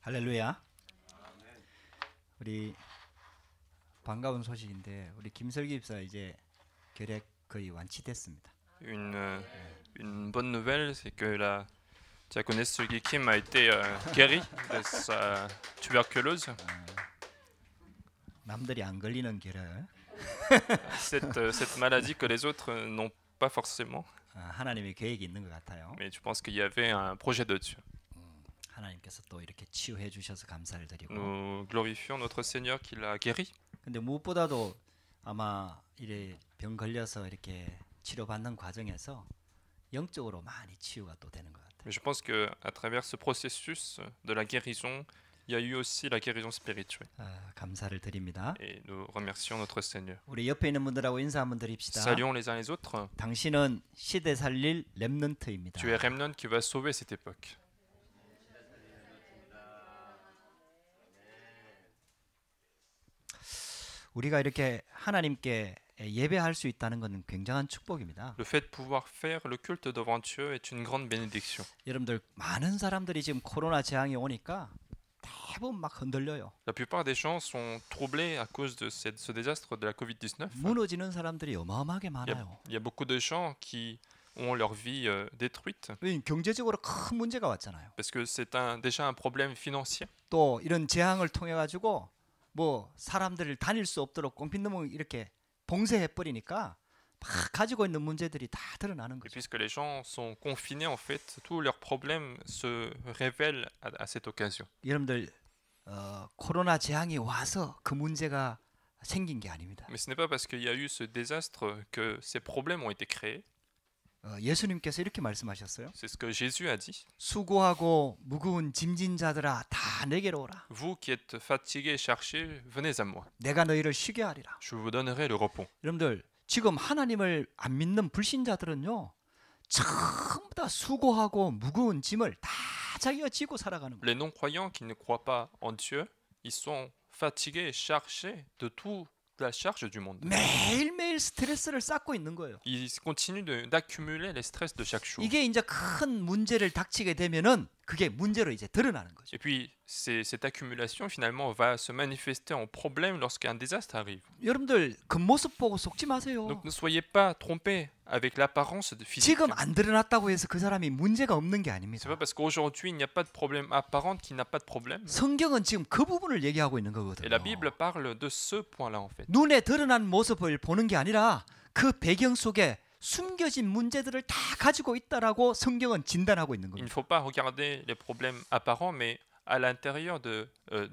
할렐루야. 우리 반가운 소식인데 우리 김설기 집사 이제 결핵 거의 완치됐습니다. Une bonne nouvelle, c'est que la diaconesse Sylvie Kim a été guérie de sa tuberculose. 남들이 안 걸리는 결핵. Cette maladie que les autres n'ont pas forcément. 하나님의 계획이 있는 것 같아요. Mais je pense qu'il y avait un projet de Dieu. 하나님께서 또 이렇게 치유해 주셔서 감사를 드리고. Nous glorifions notre Seigneur qui l'a guéri. 근데 무엇보다도 아마 이래 병 걸려서 이렇게 치료받는 과정에서 영적으로 많이 치유가 또 되는 것 같아요. Mais je pense que à travers ce processus de la guérison, il y a eu aussi la guérison spirituelle. 감사를 드립니다. Et nous remercions notre Seigneur. 우리 옆에 있는 분들하고 인사 한번 드립시다. Saluons les uns les autres. 당신은 시대 살릴 렘넌트입니다. Tu es remnant qui va sauver cette époque. 우리가 이렇게 하나님께 예배할 수 있다는 것은 굉장한 축복입니다. Le fait de pouvoir faire le culte devant Dieu est une grande bénédiction. 여러분들 많은 사람들이 지금 코로나 재앙이 오니까 대부분 막 흔들려요. La plupart des gens sont troublés à cause de ce désastre de la Covid-19. 무너지는 사람들이 어마어마하게 많아요. Il y a beaucoup de gens qui ont leur vie détruite 경제적으로 큰 문제가 왔잖아요. parce que c'est déjà un problème financier. 또 이런 재앙을 통해 가지고 뭐 사람들을 다닐 수 없도록 꽁필너무 이렇게 봉쇄해 버리니까 막 가지고 있는 문제들이 다 드러나는 Et 거죠. puisque les gens sont confinés, en fait, tous leurs problèmes se révèlent à cette occasion. 여러분들 코로나 재앙이 와서 그 문제가 생긴 게 아닙니다. Mais ce n'est pas parce qu'il y a eu ce désastre que ces problèmes ont été créés. 예수님께서 이렇게 말씀하셨어요. C'est ce que Jésus a dit. 수고하고 무거운 짐진 자들아 다 내게로 오라. Vous qui êtes fatigués et chargés, venez à moi. 내가 너희를 쉬게 하리라. Je vous donnerai le repos. 여러분들 지금 하나님을 안 믿는 불신자들은요. 전부 다 수고하고 무거운 짐을 다 자기가 지고 살아가는 거예요. Les non-croyants qui ne croient pas en Dieu, ils sont fatigués et chargés de toute la charge du monde. 매일매일 스트레스를 쌓고 있는 거예요. Ils continuent d'accumuler les stress de chaque jour. 이게 이제 큰 문제를 닥치게 되면은 그게 문제로 이제 드러나는 거죠. Et puis, cette accumulation, finalement, va se manifester en problème lorsqu'un désastre arrive. 여러분들 겉모습 보고 속지 마세요. Donc, ne soyez pas trompés avec l'apparence de physique. 지금 안 드러났다고 해서 그 사람이 문제가 없는 게 C'est 아닙니다. pas parce qu'aujourd'hui, il n'y a pas de problème apparent qu'il n'a pas de problème. 성경은 지금 그 부분을 얘기하고 있는 Et 거거든요. la Bible parle de ce point-là, en fait. 눈에 드러난 모습을 보는 게 아니라 그 배경 속에 숨겨진 문제들을 다 가지고 있다라고 성경은 진단하고 있는 Il ne 겁니다. faut pas regarder les problèmes apparents, mais à l'intérieur de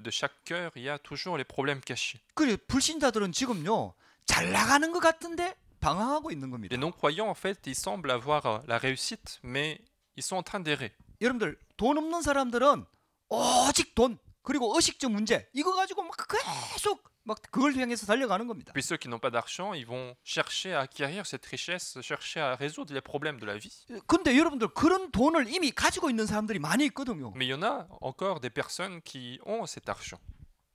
chaque cœur, il y a toujours les problèmes cachés. 그 불신자들은 지금요 잘 나가는 것 같은데 방황하고 있는 겁니다. Les non-croyants, en fait, ils semblent avoir la réussite, mais ils sont en train d'errer. 여러분들 돈 없는 사람들은 오직 돈 그리고 의식적 문제 이거 가지고 막 계속 막 그걸 향해서 달려가는 겁니다. Puis ceux qui n'ont pas d'argent, ils vont chercher à acquérir cette richesse, chercher à résoudre les problèmes de la vie. 근데 여러분들 그런 돈을 이미 가지고 있는 사람들이 많이 있거든요. Mais il y en a encore des personnes qui ont cet argent.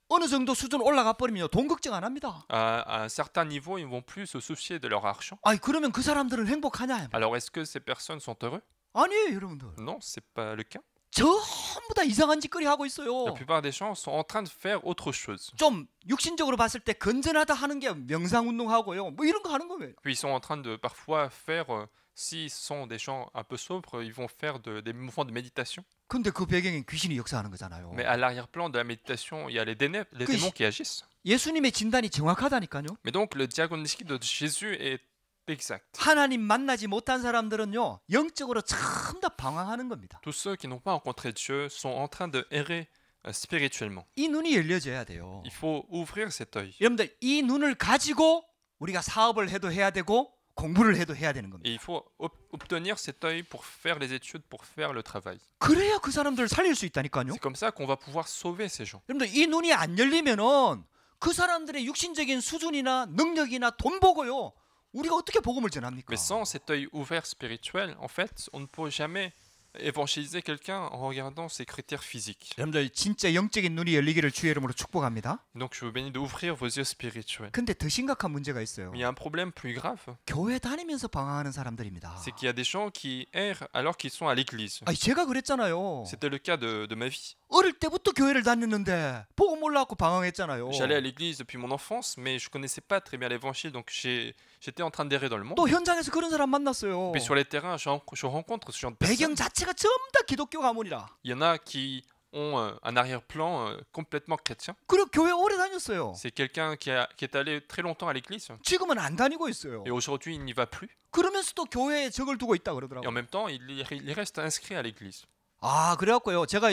어느 정도 수준 올라가 버리면 돈 걱정 안 합니다. À un certain niveau, ils ne vont plus se soucier de leur argent. 아니 그러면 그 사람들은 행복하냐? Alors est-ce que ces personnes sont heureux? 아니에요, 여러분들. Non, c'est pas le cas. 전부 다 이상한 짓거리 하고 La 있어요. plupart des gens sont en train de faire autre chose. 좀 육신적으로 봤을 때 건전하다 하는 게 명상 운동하고요. 뭐 이런 거 하는 거예요. Puis ils sont en train de parfois faire, s'ils sont des gens un peu sobres, ils vont faire des mouvements de méditation. 근데 그 배경에 귀신이 역사하는 거잖아요. Mais à l'arrière-plan de la méditation, il y a les démons qui agissent. 예수님의 진단이 정확하다니까요. Mais donc le diagnostic de Jésus est exact. 하나님 만나지 못한 사람들은요. 영적으로 전부 다 방황하는 겁니다. Tous ceux qui n'ont pas rencontré Dieu sont en train de errer spirituellement. 이 눈이 열려져야 돼요. Il faut ouvrir cet œil. 여러분들 이 눈을 가지고 우리가 사업을 해도 해야 되고 공부를 해도 해야 되는 겁니다. Et il faut obtenir cet œil pour faire les études, pour faire le travail. 그래야 그 사람들을 살릴 수 있다니까요. C'est comme ça qu'on va pouvoir sauver ces gens. 여러분들 이 눈이 안 열리면은 그 사람들의 육신적인 수준이나 능력이나 돈 보고요. 우리가 어떻게 복음을 전합니까? Mais sans cet œil ouvert spirituel, en fait, on ne peut jamais évangéliser quelqu'un en regardant ses critères physiques. 여러분들 진짜 영적인 눈이 열리기를 주의 이름으로 축복합니다. Donc je vous bénis d'ouvrir vos yeux spirituels. 근데 더 심각한 문제가 있어요. Mais il y a un problème plus grave, 교회 다니면서 방황하는 사람들입니다. c'est qu'il y a des gens qui errent alors qu'ils sont à l'église. 아니 제가 그랬잖아요. C'était le cas de ma vie. 어릴 때부터 교회를 다녔는데 복음 몰라갖고 방황했잖아요. J'allais à l'église depuis mon enfance, mais je connaissais pas très bien l'évangile, donc j'étais en train d'errer dans le monde. 또 현장에서 그런 사람 만났어요. Puis sur les terrains, je rencontre ce genre de 배경 personnes. 자체가 전부 다 기독교 가문이라. Il y en a qui ont un arrière-plan complètement chrétien. 그리고 교회 오래 다녔어요. C'est quelqu'un qui est allé très longtemps à l'église, 지금은 안 다니고 있어요. et aujourd'hui il n'y va plus. 그러면서도 교회에 적을 두고 있다 Et en 그러더라고요. même temps, il reste inscrit à l'église. 아, 그래갖고요. 제가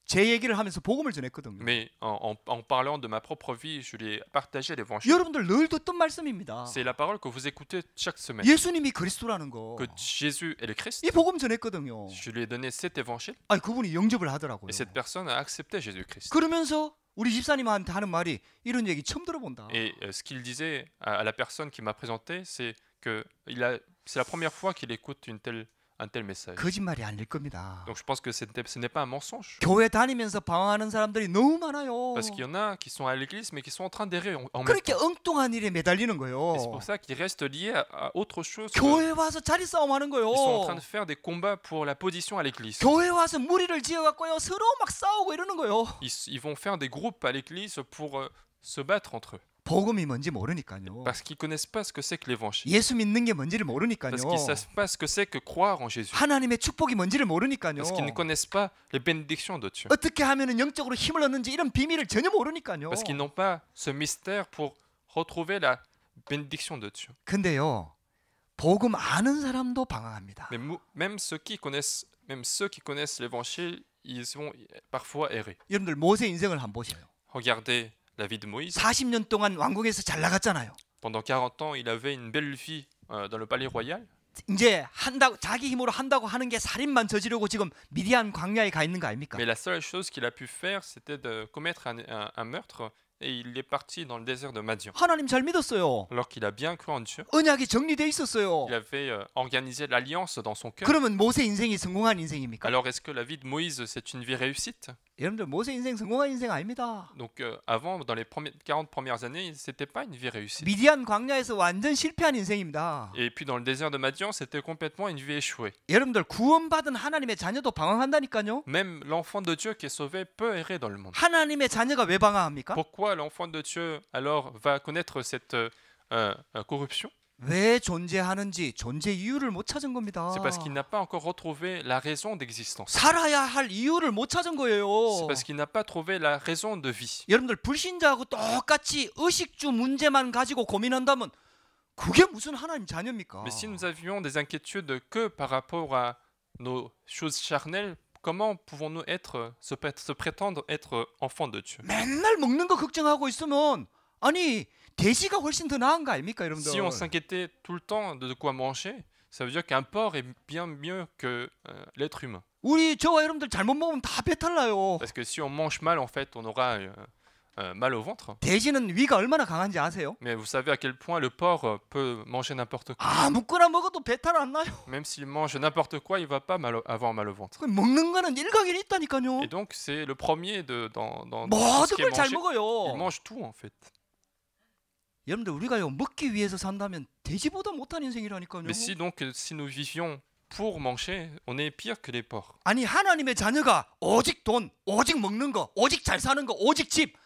제 얘기를 하면서 복음을 전했거든요. Mais en parlant de ma propre vie, je lui ai partagé l'évangile. 여러분들 늘 듣던 말씀입니다. C'est la parole que vous écoutez chaque semaine. 예수님이 그리스도라는 거. Que Jésus est le Christ. 이 복음 전했거든요. Je lui ai donné cet évangile, 아니 그분이 영접을 하더라고요. et cette personne a accepté Jésus-Christ. 그러면서 우리 집사님한테 하는 말이 이런 얘기 처음 들어본다. Et ce qu'il disait à la personne qui m'a présenté, c'est que c'est la première fois qu'il écoute un tel message. 거짓말이 아닐 겁니다. Donc je pense que ce n'est pas un mensonge. 교회 다니면서 방황하는 사람들이 너무 많아요. Parce qu'il y en a qui sont à l'église, mais qui sont en train d'errer en même 그렇게 temps. 엉뚱한 일에 매달리는 Et c'est 거예요. pour ça qu'ils restent liés à autre chose. 교회 와서 자리 싸움 하는 거예요. Ils sont en train de faire des combats pour la position à l'église. 교회 와서 무리를 지어갖고요 서로 막 싸우고 이러는 거예요. Ils vont faire des groupes à l'église pour se battre entre eux. 복음이 뭔지 모르니까요. Parce qu'ils connaissent pas ce que c'est que l'évangile. 예수 믿는 게 뭔지를 모르니까요. Parce qu'ils savent pas ce que c'est que croire en Jésus. 하나님의 축복이 뭔지를 모르니까요. Parce qu'ils ne connaissent pas les bénédictions de Dieu. 어떻게 하면은 영적으로 힘을 얻는지 이런 비밀을 전혀 모르니까요. Parce qu'ils n'ont pas ce mystère pour retrouver la bénédiction de Dieu. 근데요. 복음 아는 사람도 방황합니다. Mais même ceux qui connaissent l'évangile, ils vont parfois errer. 여러분들 모세 인생을 한번 보세요. Regardez la vie de Moïse. 40년 동안 왕궁에서 잘 나갔잖아요. Pendant 40 ans, il avait une belle vie dans le palais royal. 이제 한다고 자기 힘으로 한다고 하는 게 살인만 저지르고 지금 미디안 광야에 가 있는 거 아닙니까? Mais la seule chose qu'il a pu faire, c'était de commettre un meurtre, et il est parti dans le désert de Madian. 하나님 잘 믿었어요. Alors qu'il a bien cru en Dieu, 언약이 정리돼 있었어요. il avait organisé l'alliance dans son cœur. 그러면 모세 인생이 성공한 인생입니까? Alors est-ce que la vie de Moïse, c'est une vie réussite? 여러분들 모세 인생 성공한 인생 아닙니다. Donc avant, dans les 40 premières années, c'était pas une vie réussie. 미디안 광야에서 완전 실패한 인생입니다. Et puis dans le désert de Madian, c'était complètement une vie échouée. 여러분들 구원받은 하나님의 자녀도 방황한다니까요. Même l'enfant de Dieu qui est sauvé peut errer dans le monde. 하나님의 자녀가 왜 방황합니까? Pourquoi l'enfant de Dieu alors va connaître cette corruption? 왜 존재하는지 존재 이유를 못 찾은 겁니다. C'est parce qu'il n'a pas encore retrouvé la raison d'existence. 살아야 할 이유를 못 찾은 거예요. C'est parce qu'il n'a pas trouvé la raison de vie. 여러분들 불신자하고 똑같이 의식주 문제만 가지고 고민한다면 그게 무슨 하나님 자녀입니까? Mais si nous avions des inquiétudes que par rapport à nos choses charnelles, comment pouvons-nous se prétendre être enfants de Dieu? 맨날 먹는 거 걱정하고 있으면 아니 돼지가 훨씬 더 나은 거 아닙니까, 여러분들? Si on s'inquiétait tout le temps de quoi manger, ça veut dire qu'un porc est bien mieux que l'être humain. 우리 저와 여러분들 잘못 먹으면 다 배탈 나요. Parce que si on mange mal, en fait, on aura mal au ventre. 돼지는 위가 얼마나 강한지 아세요? Mais vous savez à quel point le porc peut manger n'importe quoi. 아무거나 먹어도 배탈 안 나요. Même s'il mange n'importe quoi, il va pas avoir mal au ventre. 먹는 거는 일각이 있다니까요. Et donc c'est le premier dans tout ce 모든 qui est 걸 잘 mangé. 먹어요. Il mange tout en fait. 여러분들 우리가요 먹기 위해서 산다면 돼지보다 못한 인생이라니까요. Mais si nous vivions pour manger, on est pire que les porcs. 아니 하나님의 자녀가 오직 돈, 오직 먹는 거, 오직 잘 사는 거, 오직 집.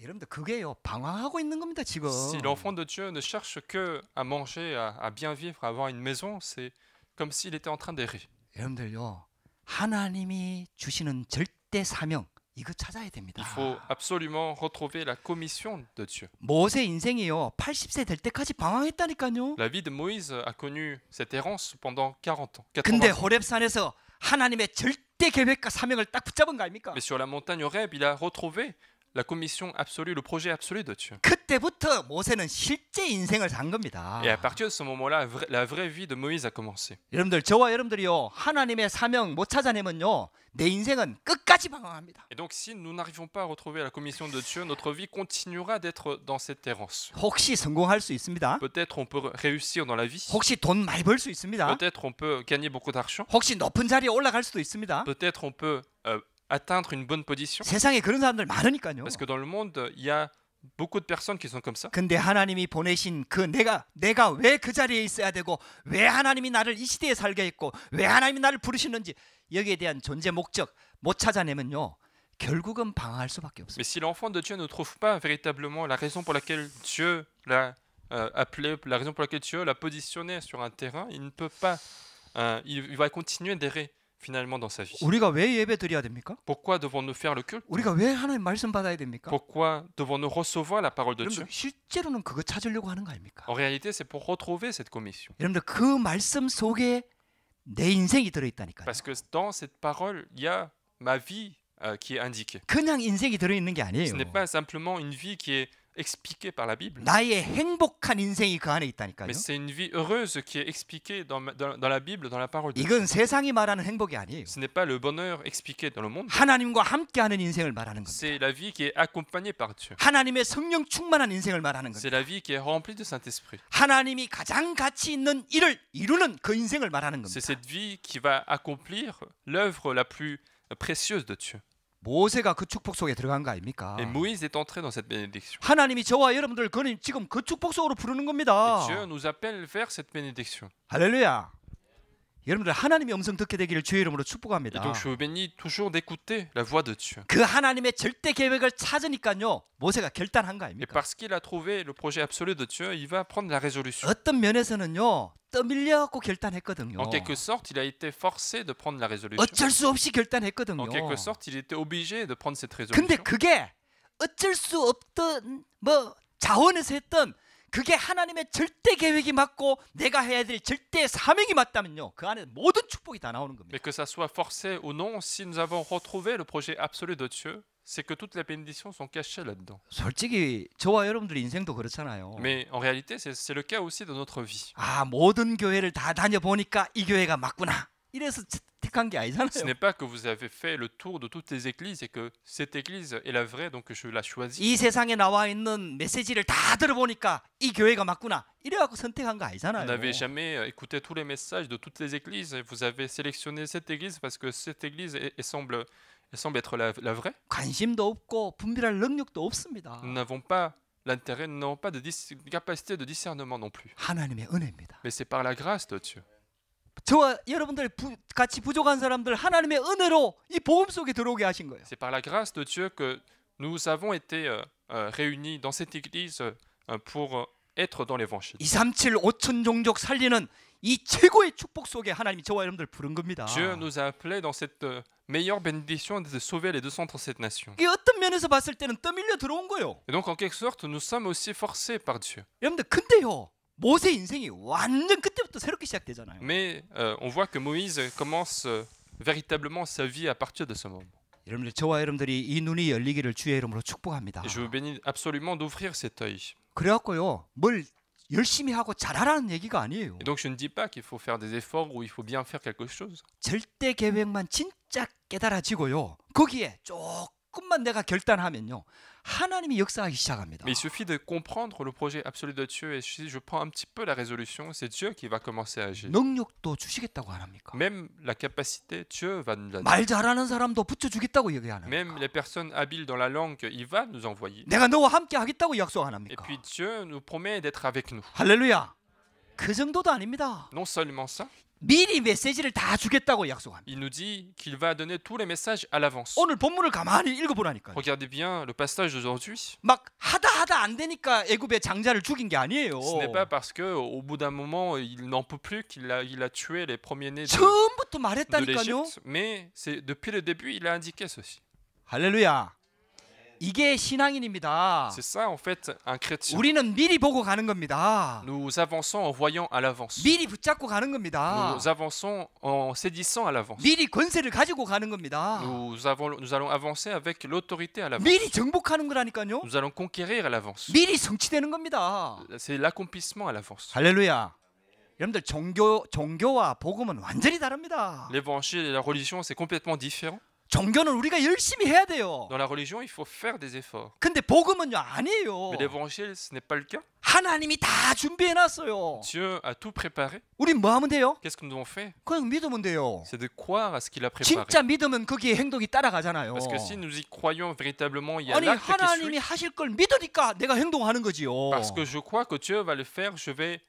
여러분들 그게요 방황하고 있는 겁니다 지금. Si l'enfant de Dieu ne cherche que à manger, à bien vivre, à avoir une maison, c'est comme s'il était en train d'errer. 여러분들요 하나님이 주시는 절대 사명 이거 찾아야 됩니다. Il faut absolument retrouver la commission de Dieu. 모세 인생이요 80세 될 때까지 방황했다니까요. La vie de Moïse a connu cette errance pendant 40 ans. 80 근데 ans. 호렙산에서 하나님의 절대 계획과 사명을 딱 붙잡은 거 아닙니까? Mais sur la montagne Horeb, il a retrouvé la commission absolue, le projet absolu de Dieu. 그때부터 모세는 실제 인생을 산 겁니다. Et à partir de ce moment-là, la vraie vie de Moïse a commencé. 여러분들 저와 여러분들이요 하나님의 사명 못 찾아내면요 내 인생은 끝까지 방황합니다. Et donc si nous n'arrivons pas à retrouver la commission de Dieu, notre vie continuera d'être dans cette errance. 혹시 성공할 수 있습니다. Peut-être on peut réussir dans la vie. 혹시 돈 많이 벌 수 있습니다. Peut-être on peut gagner beaucoup d'argent. 혹시 높은 자리에 올라갈 수도 있습니다. Peut-être on peut atteindre une bonne position. 세상에 그런 사람들 많으니까요. Parce que dans le monde, il y a beaucoup de personnes qui sont comme ça. 근데 하나님이 보내신 그 내가 왜 그 자리에 있어야 되고 왜 하나님이 나를 이 시대에 살게 했고 왜 하나님이 나를 부르시는지 여기에 대한 존재 목적 못 찾아내면요 결국은 방황할 수밖에 없습니다. Mais si l'enfant de Dieu ne trouve pas véritablement la raison pour laquelle Dieu l'a appelé, la raison pour laquelle Dieu l'a positionné sur un terrain, il ne peut pas, il va continuer d'errer finalement dans sa vie. 우리가 왜 예배 드려야 됩니까? Pourquoi devons-nous faire le culte? 우리가 왜 하나님 말씀 받아야 됩니까? Pourquoi devons-nous recevoir la parole de Dieu? 여러분들 실제로는 그거 찾으려고 하는 거 아닙니까? En réalité, c'est pour retrouver cette commission. 여러분들 그 말씀 속에 내 인생이 들어있다니까요. Parce que dans cette parole, il y a ma vie qui est indiquée. 그냥 인생이 들어있는 게 Ce 아니에요. n'est pas simplement une vie qui est expliquée par la Bible, 나의 행복한 인생이 그 안에 있다니까요. mais c'est une vie heureuse qui est expliquée dans la Bible, dans la parole de Dieu. 이건 세상이 말하는 행복이 아니에요. Ce n'est pas le bonheur expliqué dans le monde, 하나님과 함께하는 인생을 말하는 겁니다. c'est la vie qui est accompagnée par Dieu. 하나님의 성령 충만한 인생을 말하는 C'est 겁니다. la vie qui est remplie de Saint-Esprit. 하나님이 가장 가치 있는 일을 이루는 그 인생을 말하는 C'est 겁니다. cette vie qui va accomplir l'œuvre la plus précieuse de Dieu. 모세가 그 축복 속에 들어간 거 아닙니까? Et Moïse est entré dans cette bénédiction. 하나님이 저와 여러분들 지금 그 축복 속으로 부르는 Et 겁니다. Dieu nous appelle vers cette bénédiction. 할렐루야. 여러분들 하나님의 음성 듣게 되기를 주의 이름으로 Et 축복합니다. donc je vous bénis toujours d'écouter la voix de Dieu. 그 하나님의 절대 계획을 찾으니까요. 모세가 결단한 거 Et 아닙니까? parce qu'il a trouvé le projet absolu de Dieu, il va prendre la résolution. 어떤 면에서는요. 떠밀려갖고 결단했거든요. En quelque sorte, il a été forcé de prendre la résolution. 어쩔 수 없이 결단했거든요. En quelque sorte, il était obligé de prendre cette 근데 résolution. 그게 어쩔 수 없던 뭐 자원에서 했던 그게 하나님의 절대 계획이 맞고 내가 해야 될 절대 사명이 맞다면요. 그 안에 모든 축복이 다 나오는 겁니다. Mais que ça soit forcé ou non, si nous avons retrouvé le projet absolu de Dieu, c'est que toutes les bénédictions sont cachées là-dedans. 솔직히 저와 여러분들의 인생도 그렇잖아요. Mais en réalité, c'est le cas aussi de notre vie. 아, 모든 교회를 다 다녀보니까 이 교회가 맞구나. 이래서 택한 게 Ce 아니잖아요. n'est pas que vous avez fait le tour de toutes les églises et que cette église est la vraie, donc je la choisis. 이 세상에 나와 있는 메시지를 다 들어보니까 이 교회가 맞구나. 이래갖고 선택한 거 Vous 아니잖아요. n'avez jamais écouté tous les messages de toutes les églises et vous avez sélectionné cette église parce que cette église semble être la vraie. 관심도 없고 분별할 능력도 없습니다. Nous n'avons pas l'intérêt, nous n'avons pas de capacité de discernement non plus. 하나님의 은혜입니다. Mais c'est par la grâce de Dieu. 저와 여러분들 같이 부족한 사람들 하나님의 은혜로 이 복음 속에 들어오게 하신 거예요. C'est par la grâce de Dieu que nous avons été réunis dans cette église pour être dans l'évangile. 237 5천 종족 살리는 이 최고의 축복 속에 하나님이 저와 여러분들 부른 겁니다. Dieu nous a appelés dans cette meilleure bénédiction de sauver les 237 nations. 이 어떤 면에서 봤을 때는 떠밀려 들어온 거예요. Et donc en quelque sorte, nous sommes aussi forcés par Dieu. 여러분들 근데요. 모세 인생이 완전 그때부터 새롭게 시작되잖아요. Mais on voit que Moïse commence véritablement sa vie à partir de ce moment. 여러분들 저와 여러분들이 이 눈이 열리기를 주의 이름으로 축복합니다. Et je vous bénis absolument d'ouvrir cet œil. 그래갖고요. 뭘 열심히 하고 잘하라는 얘기가 아니에요. Et donc je ne dis pas qu'il faut faire des efforts ou il faut bien faire quelque chose. 절대 계획만 진짜 깨달아지고요. 거기에 조금만 내가 결단하면요. 하나님이 역사하기 시작합니다. Mais il suffit de comprendre le projet absolu de Dieu et si je prends un petit peu la résolution, c'est Dieu qui va commencer à agir. 능력도 주시겠다고 안 합니까? Même la capacité, Dieu va nous la donner. 말 잘하는 사람도 붙여주겠다고 얘기 안 Même 합니까? les personnes habiles dans la langue, il va nous envoyer. 내가 너와 함께 하겠다고 약속 안 Et 합니까? puis Dieu nous promet d'être avec nous. 할렐루야. 그 정도도 아닙니다. Non seulement ça, 미리 메시지를 다 주겠다고 약속합니다. il nous dit qu'il va donner tous les messages à l'avance. 오늘 본문을 가만히 읽어보라니까요. Regardez bien le passage d'aujourd'hui. 막 하다 안 되니까 애굽의 장자를 죽인 게 아니에요. Ce n'est pas parce que au bout d'un moment il n'en peut plus qu'il a tué les premiers-nés 처음부터 de 말했다니까요. l'Égypte, mais c'est depuis le début il a indiqué ceci. 할렐루야. 이게 신앙인입니다. C'est ça en fait un chrétien. 우리는 미리 보고 가는 겁니다. Nous avançons en voyant à l'avance. 미리 붙잡고 가는 겁니다. Nous avançons en saisissant à l'avance. 미리 권세를 가지고 가는 겁니다. Nous allons avancer avec l'autorité à l'avance. 미리 정복하는 거라니까요. Nous allons conquérir à l'avance. 미리 성취되는 겁니다. C'est l'accomplissement à l'avance. 할렐루야. 여러분들 종교와 복음은 완전히 다릅니다. L'évangile et la religion, c'est complètement différent. 종교는 우리가 열심히 해야 돼요. Dans la religion, il faut faire des efforts. 근데 복음은요 아니에요. Mais l'évangile, ce n'est pas le cas. 하나님이 다 준비해 놨어요. Dieu a tout préparé. 우린 뭐 하면 돼요? Qu'est-ce que nous avons fait? 그냥 믿으면 돼요. C'est de croire à ce qu'il a préparé. 진짜 믿으면 거기에 행동이 따라가잖아요. Parce que si nous y croyons véritablement, il y a 아니 l'acte qui 하나님이 suit. 하실 걸 믿으니까 내가 행동하는 거지요. Parce que je crois que Dieu va le faire, je vais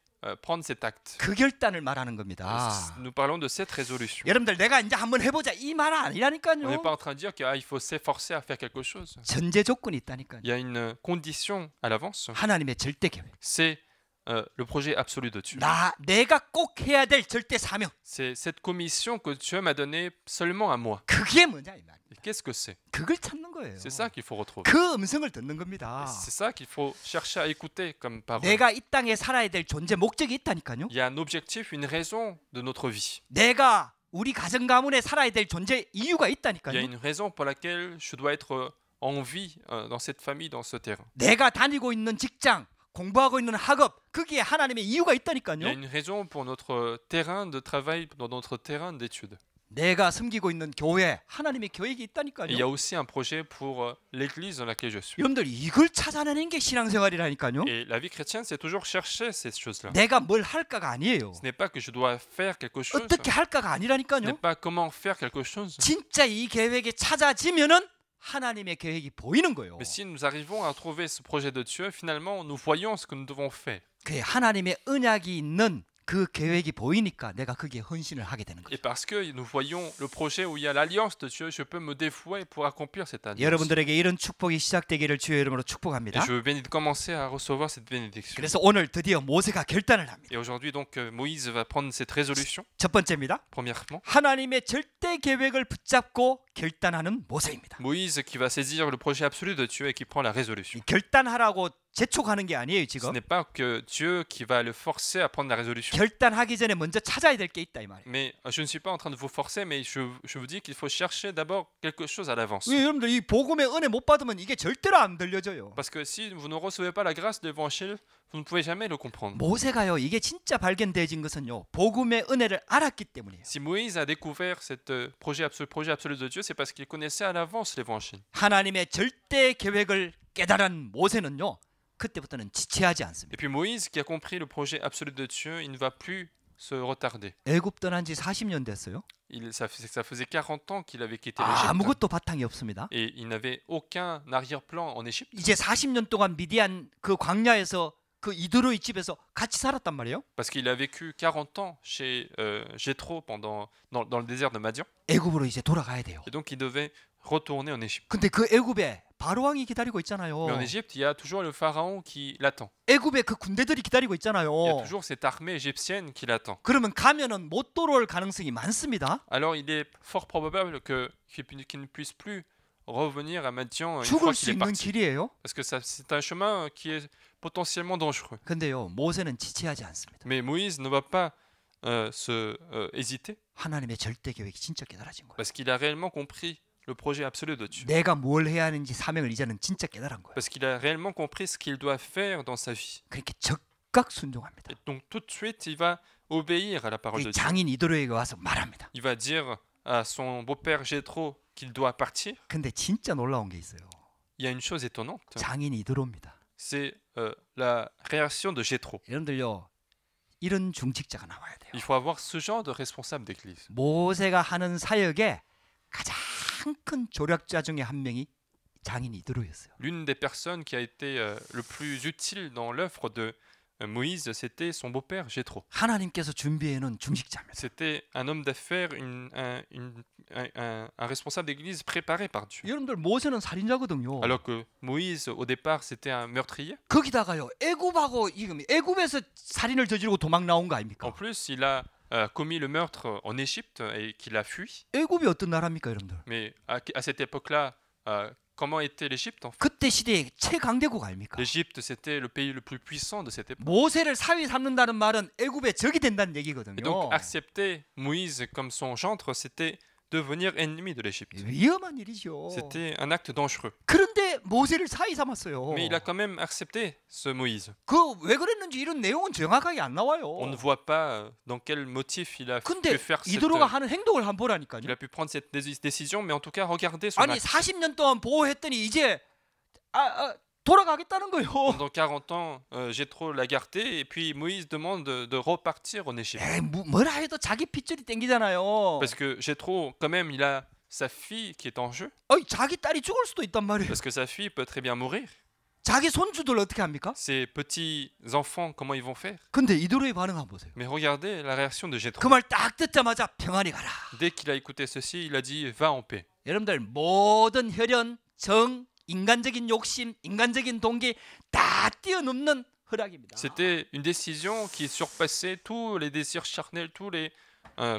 prendre cet acte. 그 결단을 말하는 겁니다. Nous parlons de cette résolution. 여러분들 내가 이제 한번 해보자 이 말 On n'est 아니라니까요. pas en train de dire qu'il faut s'efforcer à faire quelque chose. 전제 조건이 있다니까요. Il y a une condition à l'avance. 하나님의 절대 계획. C'est le projet absolu de Dieu. 내가 꼭 해야 될 절대 사명. C'est cette commission que Dieu m'a donnée seulement à moi. 그게 뭐냐 이 말. Et qu'est-ce que c'est? 그걸 찾는 거예요. C'est ça qu'il faut retrouver. 그 음성을 듣는 겁니다. C'est ça qu'il faut chercher à écouter comme parole. 내가 이 땅에 살아야 될 존재 목적이 있다니까요. Il y a un objectif, une raison de notre vie. 내가 우리 가정 가문에 살아야 될 존재 이유가 Il y a 있다니까요. une raison pour laquelle je dois être en vie dans cette famille, dans ce terrain. 내가 다니고 있는 직장, 공부하고 있는 학업, 거기에 하나님의 이유가 Il y a 있다니까요. une raison pour notre terrain de travail, dans notre terrain d'études. 내가 섬기고 있는 교회, 하나님의 계획이 Et il y a 있다니까요. aussi un projet pour l'église dans laquelle je suis. 여러분들 이걸 찾아내는 게 신앙생활이라니까요. Et la vie chrétienne, c'est toujours chercher ces choses-là. 내가 뭘 할까가 아니에요. Ce n'est pas que je dois faire quelque chose. 어떻게 할까가 Ce 아니라니까요. n'est pas comment faire quelque chose. 진짜 이 계획이 찾아지면은 하나님의 계획이 보이는 거예요. Mais si nous arrivons à trouver ce projet de Dieu, finalement, nous voyons ce que nous devons faire. 그 하나님의 언약이 있는 그 계획이 보이니까 내가 거기에 헌신을 하게 되는 Et 거죠. parce que nous voyons le projet où il y a l'alliance de Dieu, je peux me dévouer pour accomplir cette alliance. 여러분들에게 이런 축복이 시작되기를 주의 이름으로 Et 축복합니다. je veux commencer à recevoir cette bénédiction. 그래서 오늘 드디어 모세가 결단을 합니다. Et aujourd'hui, donc, Moïse va prendre cette résolution. 첫 번째입니다. Premièrement, 하나님의 절대 계획을 붙잡고 결단하는 모세입니다. Moïse qui va saisir le projet absolu de Dieu et qui prend la 이 résolution. 결단하라고 재촉하는 게 아니에요, Ce 지금. n'est pas que Dieu qui va le forcer à prendre la résolution. 결단하기 전에 먼저 찾아야 될 게 있다 이 말이에요. Mais je ne suis pas en train de vous forcer, mais je vous dis qu'il faut chercher d'abord quelque chose à l'avance. 왜 여러분들 이 복음의 은혜 못 받으면 이게 절대로 안 들려져요. Parce que si vous ne recevez pas la grâce de l'évangile, vous ne pouvez jamais le comprendre. 모세가요, 이게 진짜 발견되어진 것은요, 복음의 은혜를 알았기 때문이에요. Si Moïse a découvert ce projet absolu de Dieu, c'est parce qu'il connaissait à l'avance l'évangile. 하나님의 절대 계획을 깨달은 모세는요, 그때부터는 지체하지 않습니다. Et puis Moïse qui a compris le projet absolu de Dieu, il ne va plus se retarder. 애굽 떠난 지 40년 됐어요. Ça faisait 40 ans qu'il avait quitté l'Égypte. 아무것도 바탕이 없습니다. Et il n'avait aucun arrière-plan en Égypte. 이제 40년 동안 미디안 그 광야에서 그 이드로의 집에서 같이 살았단 말이에요. Parce qu'il a vécu 40 ans chez Jéthro dans le désert de Madian. 애굽으로 이제 돌아가야 돼요. Et donc il devait retourner en Égypte. 근데 그 애굽에 바로왕이 기다리고 있잖아요. Mais en Égypte, il y a toujours le pharaon qui l'attend. 애굽에 그 군대들이 기다리고 Il y a 있잖아요. toujours cette armée égyptienne qui l'attend. 그러면 가면은 못 돌아올 가능성이 많습니다. Alors il est fort probable qu'il ne puisse plus revenir à Madian une 죽을 fois 수 qu'il est 있는 parti. 길이에요. Parce que c'est un chemin qui est potentiellement dangereux. 근데요, 모세는 지체하지 않습니다. Mais Moïse ne va pas hésiter 하나님의 절대 계획이 진짜 깨달아진 거예요. parce qu'il a réellement compris le projet absolu de Dieu. 내가 뭘 해야 하는지 사명을 이제는 진짜 깨달은 거예요. Parce qu'il a réellement compris ce qu'il doit faire dans sa vie. 그렇게 적극 순종합니다. Et donc tout de suite, il va obéir à la parole de 이 Dieu. 장인 이도로에게 와서 말합니다. Il va dire à son beau-père Jéthro qu'il doit partir. 근데 진짜 놀라운 게 있어요. Il y a une chose étonnante, 장인 이도로입니다. c'est la réaction de Jéthro. 여러분들요, 이런 중직자가 나와야 돼요. Il faut avoir ce genre de responsable d'église. 모세가 하는 사역에 가장 큰 조력자 중에 한 명이 장인 이도로였어요. L'une des personnes qui a été le plus utile dans l'œuvre de Moïse, c'était son beau-père Jéthro. 하나님께서 준비해 놓은 중직자입니다. C'était un homme d'affaires, un responsable d'église préparé par Dieu. 여러분들 모세는 살인자거든요. Alors que Moïse, au départ, c'était un meurtrier. 거기다가요, 애굽하고 지금 애굽에서 살인을 저지르고 도망 나온 거 아닙니까? En plus, il a commis le meurtre en Égypte et qu'il a fui. 애굽이 어떤 나라입니까, 여러분들? Mais à cette époque-là, comment était l'Égypte en fait? 그때 시대의 최강대국 아닙니까? L'Égypte, c'était le pays le plus puissant de cette époque. 모세를 사위 삼는다는 말은 애굽의 적이 된다는 얘기거든요. Et donc, accepter Moïse comme son gendre, c'était devenir ennemi de l'Égypte. 위험한 일이죠. C'était un acte dangereux. 그런데 모세를 사위 삼았어요. Mais il a quand même accepté ce Moïse. 그 왜 그랬는지 이런 내용은 정확하게 안 나와요. On ne voit pas dans quel motif il a pu 근데 faire cette, 이도로가 하는 행동을 한번 보라니까요. il a pu prendre cette décision, mais en tout cas, regardez son 아니 acte. 40년 동안 보호했더니 이제 돌아가겠다는 거예요. Pendant 40 ans, Jéthro l'a gardé, et puis Moïse demande de repartir en Égypte. 에이, 뭐라 해도 자기 핏줄이 땡기잖아요. Parce que Jéthro, quand même, il a sa fille qui est en jeu, 어이, 자기 딸이 죽을 수도 있단 말이에요. parce que sa fille peut très bien mourir. 자기 손주들 어떻게 합니까? Ces petits enfants, comment ils vont faire? 근데 이도로의 반응 한번 보세요. Mais regardez la réaction de 그 Jéthro. 말 딱 듣자마자 평안히 가라. Dès qu'il a écouté ceci, il a dit va en paix. 여러분들 모든 혈연, 정, 인간적인 욕심, 인간적인 동기 다 뛰어넘는 허락입니다. C'était une décision qui surpassait tous les désirs charnels, tous les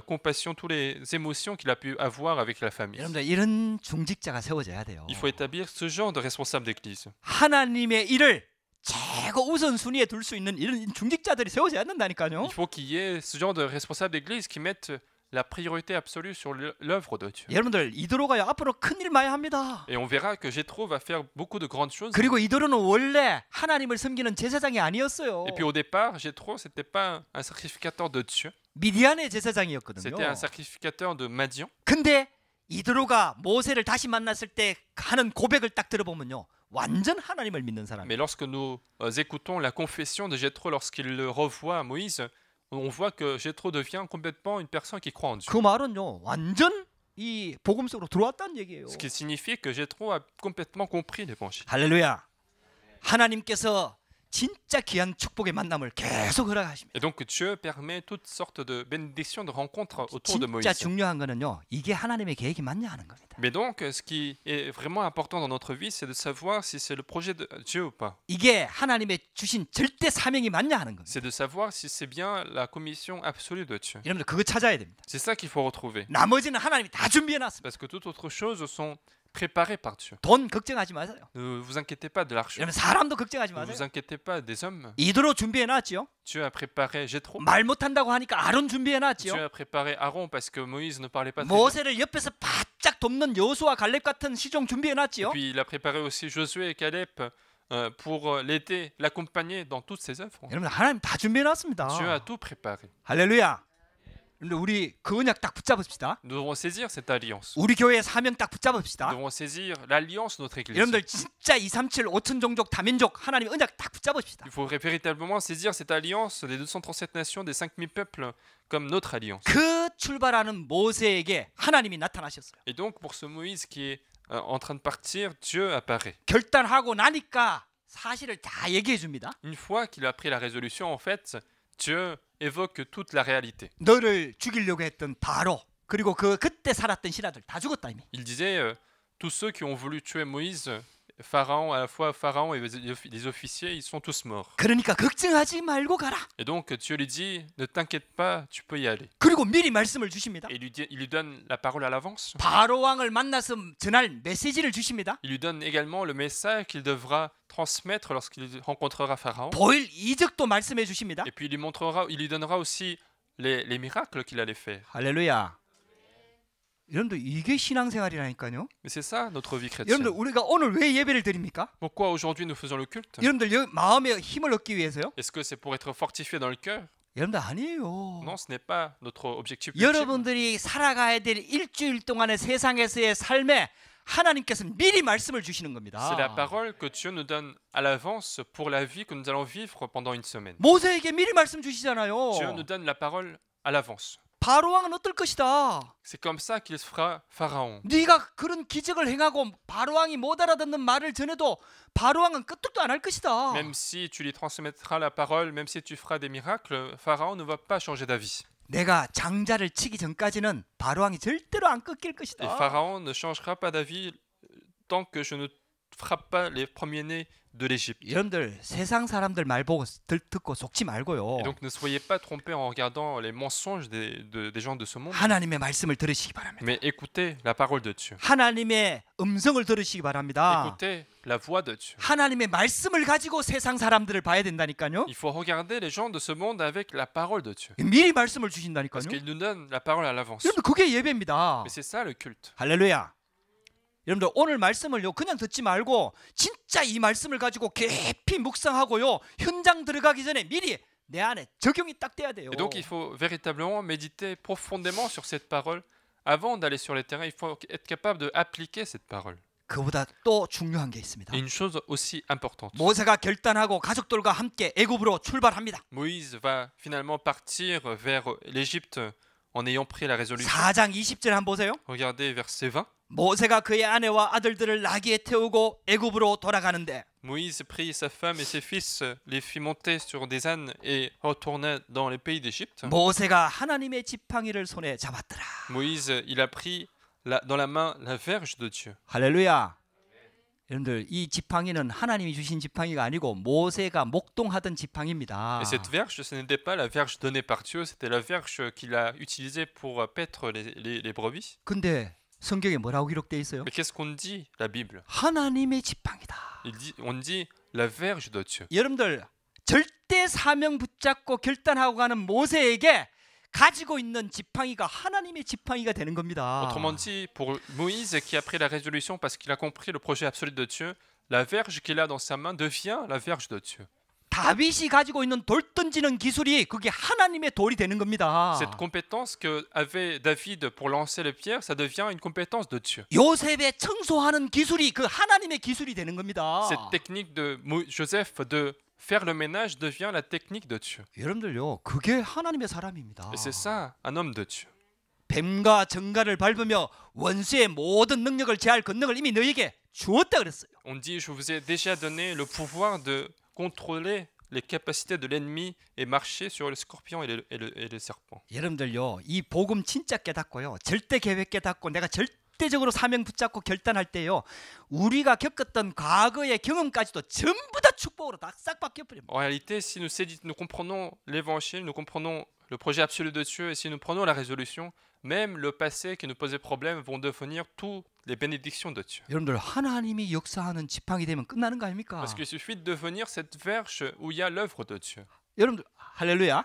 compassions, toutes les émotions qu'il a pu avoir avec la famille. 여러분들 이런 중직자가 세워져야 돼요. Il faut établir ce genre de responsable d'église. 하나님의 일을 최고 우선순위에 둘 수 있는 이런 중직자들이 세워져야 된다니까요. Il faut qu'il y ait ce genre de responsable d'église qui mettent la priorité absolue sur l'œuvre de Dieu. 여러분들 이도로가 앞으로 큰일 많이 합니다. Et on verra que Jéthro va faire beaucoup de grandes choses. 그리고 이도로는 원래 하나님을 섬기는 제사장이 아니었어요. Et puis au départ, Jéthro, c'était pas un sacrificateur de Dieu, 미디안의 제사장이었거든요. c'était un sacrificateur de Madian. 근데 이도로가 모세를 다시 만났을 때 하는 고백을 딱 들어보면요, 완전 하나님을 믿는 사람. Mais lorsque nous écoutons la confession de Jéthro lorsqu'il le revoit à Moïse, on voit que Jéthro devient complètement une personne qui croit en Dieu. 그 말은요, 완전 이 복음 속으로 들어왔다는 얘기예요. Ce qui signifie que Jéthro a complètement compris l'évangile. 할렐루야. 하나님께서 진짜 귀한 축복의 만남을 계속 허락하십니다. Et donc Dieu permet toutes sortes de bénédictions, de rencontres autour de 진짜 Moïse. 중요한 거는요, 이게 하나님의 계획이 맞냐 하는 겁니다. Mais donc, ce qui est vraiment important dans notre vie, c'est de savoir si c'est le projet de Dieu ou pas. 이게 하나님의 주신 절대 사명이 맞냐 하는 겁니다. C'est de savoir si c'est bien la commission absolue de Dieu. 여러분들 그거 찾아야 됩니다. C'est ça qu'il faut retrouver. 나머지는 하나님이 다 준비해놨습니다. Parce que toutes autres choses sont préparées par Dieu. 돈 걱정하지 마세요. Ne vous inquiétez pas de l'argent. 여러분 사람도 걱정하지 Ne vous 마세요. inquiétez pas des hommes. 이도로 준비해놨지요. Dieu a préparé Jéthro. 말 못한다고 하니까 아론 Dieu 준비해놨지요. a préparé Aaron parce que Moïse ne parlait pas très bien. 모세를 옆에서 바짝 돕는 여호수아 갈렙 같은 시종 준비해놨지요. Puis il a préparé aussi Josué et Caleb pour l'aider, l'accompagner dans toutes ses œuvres. 여러분 하나님 다 준비해놨습니다. Dieu a tout préparé. 할렐루야. 근데 우리 그 언약 딱 붙잡읍시다. Nous devons saisir cette alliance. 우리 교회의 사명 딱 Nous 붙잡읍시다. devons saisir l'alliance de notre église. 여러분들 진짜 237 5천 종족 다민족 하나님 언약 딱 붙잡읍시다. Il faut véritablement saisir cette alliance des 237 nations, des 5000 peuples, comme notre alliance. 그 출발하는 모세에게 하나님이 나타나셨어요. Et donc, pour ce Moïse qui est en train de partir, Dieu apparaît. 결단하고 나니까 사실을 다 얘기해 줍니다. Une fois qu'il a pris la résolution, en fait, Dieu évoque toute la réalité. 너를 죽이려고 했던 바로 그리고 그때 살았던 신하들 다 죽었다 이미. Il disait, tous ceux qui ont voulu tuer Moïse, Pharaon, à la fois Pharaon et les officiers, ils sont tous morts. 그러니까 걱정하지 말고 가라. Et donc, Dieu lui dit, ne t'inquiète pas, tu peux y aller. 그리고 미리 말씀을 주십니다. Et il lui donne la parole à l'avance. 바로 왕을 만나서 전할 메시지를 주십니다. Il lui donne également le message qu'il devra transmettre lorsqu'il rencontrera Pharaon. 보일 이적도 말씀해 주십니다. Et puis il lui donnera aussi les miracles qu'il allait faire. 할렐루야. 여러분들 이게 신앙생활이라니까요. Mais c'est ça notre vie chrétienne. 여러분들 우리가 오늘 왜 예배를 드립니까? Pourquoi aujourd'hui nous faisons le culte? 여러분들 마음에 힘을 얻기 위해서요? Est-ce que c'est pour être fortifié dans le cœur? 여러분들 아니에요. Non, ce n'est pas notre objectif ultime. 여러분들이 살아가야 될 일주일 동안의 세상에서의 삶에 하나님께서는 미리 말씀을 주시는 겁니다. C'est la parole que Dieu nous donne à l'avance pour la vie que nous allons vivre pendant une semaine. 모세에게 미리 말씀 주시잖아요. Dieu nous donne la parole à l'avance. 바로 왕은 어떨 것이다. C'est comme ça qu'il fera Pharaon. 네가 그런 기적을 행하고 바로 왕이 못 알아듣는 말을 전해도 바로 왕은 끄떡도 안 할 것이다. Même si tu lui transmettras la parole, même si tu feras des miracles, Pharaon ne va pas changer d'avis. 내가 장자를 치기 전까지는 바로 왕이 절대로 안 꺾일 Et 것이다. Pharaon ne changera pas d'avis tant que je ne frappe pas les premiers-nés de l'Égypte. 여러분들 세상 사람들 말 보고 듣고 속지 말고요. Et donc ne soyez pas trompés en regardant les mensonges des gens de ce monde, 하나님의 말씀을 들으시기 바랍니다. mais écoutez la parole de Dieu. 하나님의 음성을 들으시기 바랍니다. Écoutez la voix de Dieu. 하나님의 말씀을 가지고 세상 사람들을 봐야 된다니까요. Il faut regarder les gens de ce monde avec la parole de Dieu. 미리 말씀을 Parce 주신다니까요. qu'il nous donne la parole à l'avance. 여러분들 그게 예배입니다. Mais c'est ça le culte. 할렐루야. 여러분들 오늘 말씀을요 그냥 듣지 말고 진짜 이 말씀을 가지고 깊이 묵상하고요 현장 들어가기 전에 미리 내 안에 적용이 딱 돼야 돼요. Et donc il faut véritablement méditer profondément sur cette parole. Avant d'aller sur les terrains, il faut être capable d'appliquer cette parole. 그보다 또 중요한 게 있습니다. Et une chose aussi importante. 모세가 결단하고 가족들과 함께 애굽으로 출발합니다. Moïse va finalement partir vers l'Égypte en ayant pris la résolution. 4장 20절 한번 보세요. Regardez verset 20. 모세가 그의 아내와 아들들을 나귀에 태우고 애굽으로 돌아가는데 Moïse prit sa femme et ses fils, les fit monter sur des ânes et retourna dans les pays d'Égypte. 모세가 하나님의 지팡이를 손에 잡았더라. Moïse, il a pris dans la main la verge de Dieu. 할렐루야. 여러분들 이 지팡이는 하나님이 주신 지팡이가 아니고 모세가 목동하던 지팡이입니다. Et cette verge, ce n'était pas la verge donnée par Dieu, c'était la verge qu'il a utilisée pour paître les brebis. 근데 성경에 뭐라고 기록되어 있어요? Mais qu'est-ce qu'on dit, la Bible? 하나님의 지팡이다. On dit la verge de Dieu. 여러분들 절대 사명 붙잡고 결단하고 가는 모세에게 가지고 있는 지팡이가 하나님의 지팡이가 되는 겁니다. Autrement dit, pour Moïse qui a pris la résolution parce qu'il a compris le projet absolu de Dieu, la verge qu'il a dans sa main devient la verge de Dieu. 다윗이 가지고 있는 돌 던지는 기술이 그게 하나님의 돌이 되는 겁니다. Cette compétence que avait David pour lancer les pierres, ça devient une compétence de Dieu. 요셉의 청소하는 기술이 그 하나님의 기술이 되는 겁니다. Cette technique de Joseph de faire le ménage devient la technique de Dieu. 여러분들요, 그게 하나님의 사람입니다. Et c'est ça, un homme de Dieu. 뱀과 정갈을 밟으며 원수의 모든 능력을 제할 권능을 이미 너희에게 주었다 그랬어요. On dit, je vous ai déjà donné le pouvoir de contrôler les capacités de l'ennemi et marcher sur le scorpion et le serpent. 여러분들요, 이 복음 진짜 깨닫고요, 절대 계획 깨닫고 내가 절대적으로 사명 붙잡고 결단할 때요, 우리가 겪었던 과거의 경험까지도 전부 다 축복으로 다 싹 바뀌어 버립니다. En réalité, si nous comprenons l'évangile, nous comprenons le projet absolu de Dieu, et si nous prenons la résolution, même le passé qui nous posait problème vont devenir toutes les bénédictions de Dieu. 여러분들 하나님이 역사하는 지팡이 되면 끝나는 거 아닙니까? Parce qu'il suffit de devenir cette verge où il y a l'œuvre de Dieu. 여러분들 할렐루야.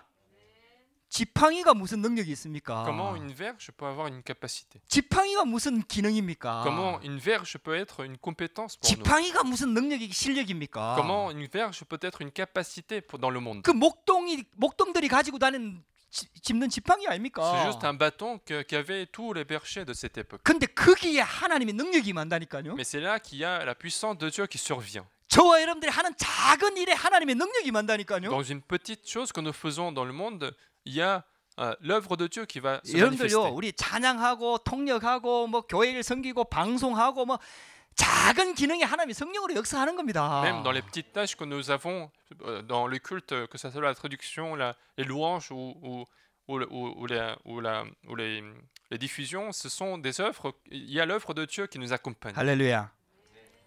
지팡이가 무슨 능력이 있습니까? Comment une verge peut avoir une capacité? 지팡이가 무슨 기능입니까? Comment une verge peut être une compétence pour nous? 지팡이가 무슨 능력이 실력입니까? Comment une verge peut être une capacité dans le monde? 그 목동들이 가지고 다니는 짚는 지팡이 아닙니까? C'est juste un bâton qu'avaient tous les bergers de cette époque. 근데 거기에 하나님의 능력이 임한다니까요. Mais c'est là qu'il y a la puissance de Dieu qui survient. 저와 여러분들이 하는 작은 일에 하나님의 능력이 임한다니까요. Dans une petite chose que nous faisons dans le monde, il y a l'œuvre de Dieu qui va se 여러분들요, manifester. 우리 찬양하고 통역하고 뭐 교회를 섬기고 방송하고 뭐 작은 기능이 하나님이 성령으로 역사하는 겁니다. Même dans les petites tâches que nous avons dans le culte, que ce soit la traduction, les louanges ou les diffusions, ce sont des œuvres. Il y a l'œuvre de Dieu qui nous accompagne. 할렐루야.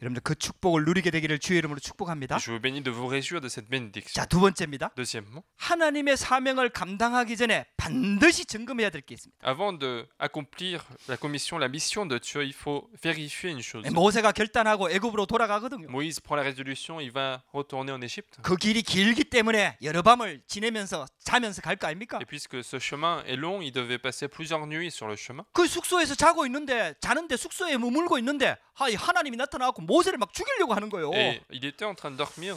여러분들 그 축복을 누리게 되기를 주의 이름으로 축복합니다. Je vous bénis de vous réjouir de cette bénédiction. 자, 두 번째입니다. Deuxièmement, 하나님의 사명을 감당하기 전에 반드시 점검해야 될 게 있습니다. avant d'accomplir la commission, la mission de Dieu, il faut vérifier une chose. 모세가 결단하고 애굽으로 돌아가거든요. Moïse prend la résolution, il va retourner en Égypte. 그 길이 길기 때문에 여러 밤을 지내면서 자면서 갈 거 아닙니까? Et puisque ce chemin est long, il devait passer plusieurs nuits sur le chemin. 그 숙소에서 자는데 숙소에 머물고 있는데 하나님이 나타나고 모세를 막 죽이려고 하는 거예요. Et il était en train de dormir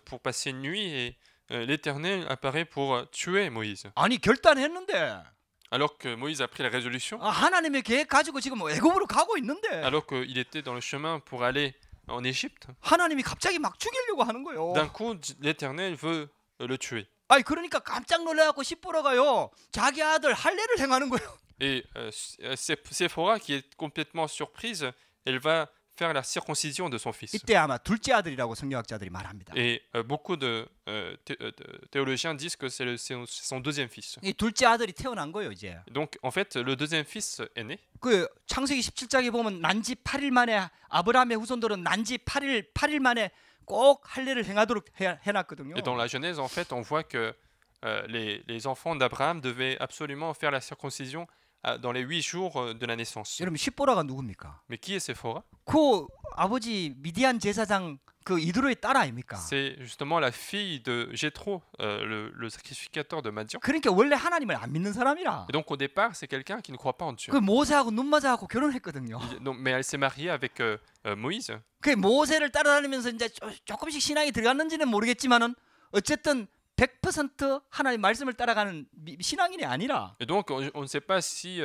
pour passer une nuit et l'Éternel apparaît pour tuer Moïse. 아니 결단했는데 Alors que Moïse a pris la résolution, 하나님의 계획 가지고 지금 애굽으로 가고 있는데 alors qu'il était dans le chemin pour aller en Égypte, 하나님이 갑자기 막 죽이려고 하는 거예요. d'un coup l'Éternel veut le tuer. 아니 그러니까 깜짝 놀라갖고 시보라가요 자기 아들 할례를 행하는 거예요. Et Séphora, qui est complètement surprise, elle va faire la circoncision de son fils. 이때 아마 둘째 아들이라고 성경학자들이 말합니다. Et beaucoup de théologiens disent que c'est son deuxième fils. 이 둘째 아들이 태어난 거예요 이제. Donc en fait, le deuxième fils est né. 그 창세기 17장에 보면 난지 8일 만에 아브라함의 후손들은 난지 8일 만에 꼭 할례를 행하도록 해놨거든요. Et dans la Genèse, en fait, on voit que les enfants d'Abraham devaient absolument faire la circoncision dans les 8 jours de la naissance. 여러분 시보라가 누굽니까? Mais qui est Séphora? 그 아버지 미디안 제사장 그 이드로의 딸 아닙니까? C'est justement la fille de Jéthro, le sacrificateur de Madian. 그러니까 원래 하나님을 안 믿는 사람이라. Et donc au départ, c'est quelqu'un qui ne croit pas en Dieu. 그 모세하고 눈맞아하고 결혼했거든요. Mais elle s'est mariée avec Moïse. 그 모세를 따라다니면서 이제 조금씩 신앙이 들어갔는지는 모르겠지만은 어쨌든 100% 하나님 말씀을 따라가는 신앙인이 아니라. Et donc on ne sait pas si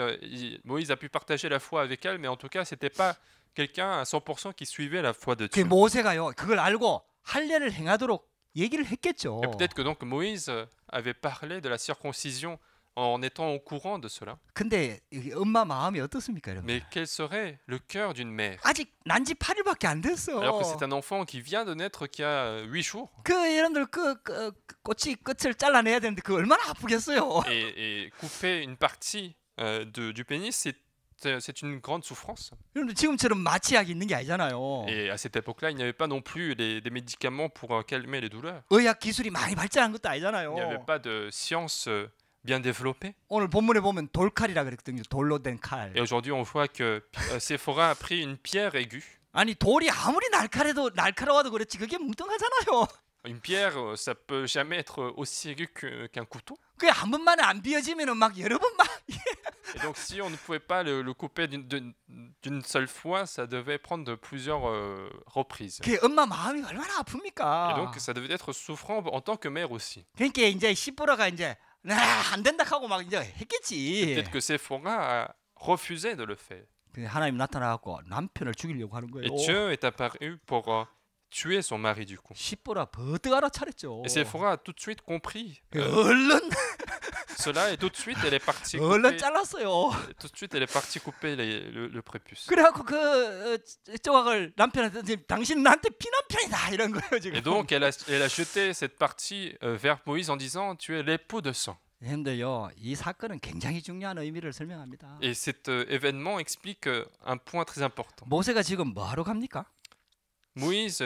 Moïse a pu partager la foi avec elle, mais en tout cas, c'était pas quelqu'un à 100% qui suivait la foi de 그 Dieu. 모세가요 그걸 알고 할례를 행하도록 얘기를 했겠죠. Et peut-être que donc Moïse avait parlé de la circoncision en étant au courant de cela. 근데 이 엄마 마음이 어떻습니까, 여러분? Mais quel serait le cœur d'une mère 아직 난지 8일밖에 안 됐어. alors que c'est un enfant qui vient de naître qui a 8 jours 그 여러분들 그 꼬치 끝을 잘라내야 되는데 그 얼마나 아프겠어요. et couper une partie du pénis, c'est une grande souffrance. 여러분들 지금처럼 마취약이 있는 게 아니잖아요. Et à cette époque-là, il n'y avait pas non plus des médicaments pour calmer les douleurs. 의학 기술이 많이 발전한 것도 Il n'y avait 아니잖아요. pas de science bien développée. 오늘 본문에 보면 돌칼이라 그랬거든요. 돌로 된 칼. Et aujourd'hui, on voit que Séphora a pris une pierre aiguë. 아니 돌이 아무리 날카로워도 그렇지 그게 뭉뚱하잖아요. Une pierre, ça peut jamais être aussi aigu qu'un couteau. 그게 한 번만에 안 비어지면은 막 여러 번 막. Et donc, si on ne pouvait pas le couper d'une seule fois, ça devait prendre plusieurs reprises. 그 엄마 마음이 얼마나 Et 아픕니까? donc, ça devait être souffrant en tant que mère aussi. 그러니까 이제 시보라가 이제 안 된다 하고 막 이제 했겠지. Peut-être que Séphora a refusé de le faire. 그 하나님 나타나갖고 남편을 죽이려고 하는 Et 거예요. Dieu est apparu pour tuer son mari du coup. 시보라 버뜩 알아차렸죠. Et Séphora a tout de suite compris 얼른 cela et tout de suite elle est partie 얼른 couper, 잘랐어요. tout de suite elle est partie couper le prépuce. 그래갖고 그 조각을 남편한테 지금 당신 나한테 피남편이다 이런 거예요 지금. Et donc elle a jeté cette partie vers Moïse en disant tu es l'époux de sang. 근데요 이 사건은 굉장히 중요한 의미를 설명합니다. Et cet événement explique un point très important. 모세가 지금 뭐하러 갑니까? Moïse,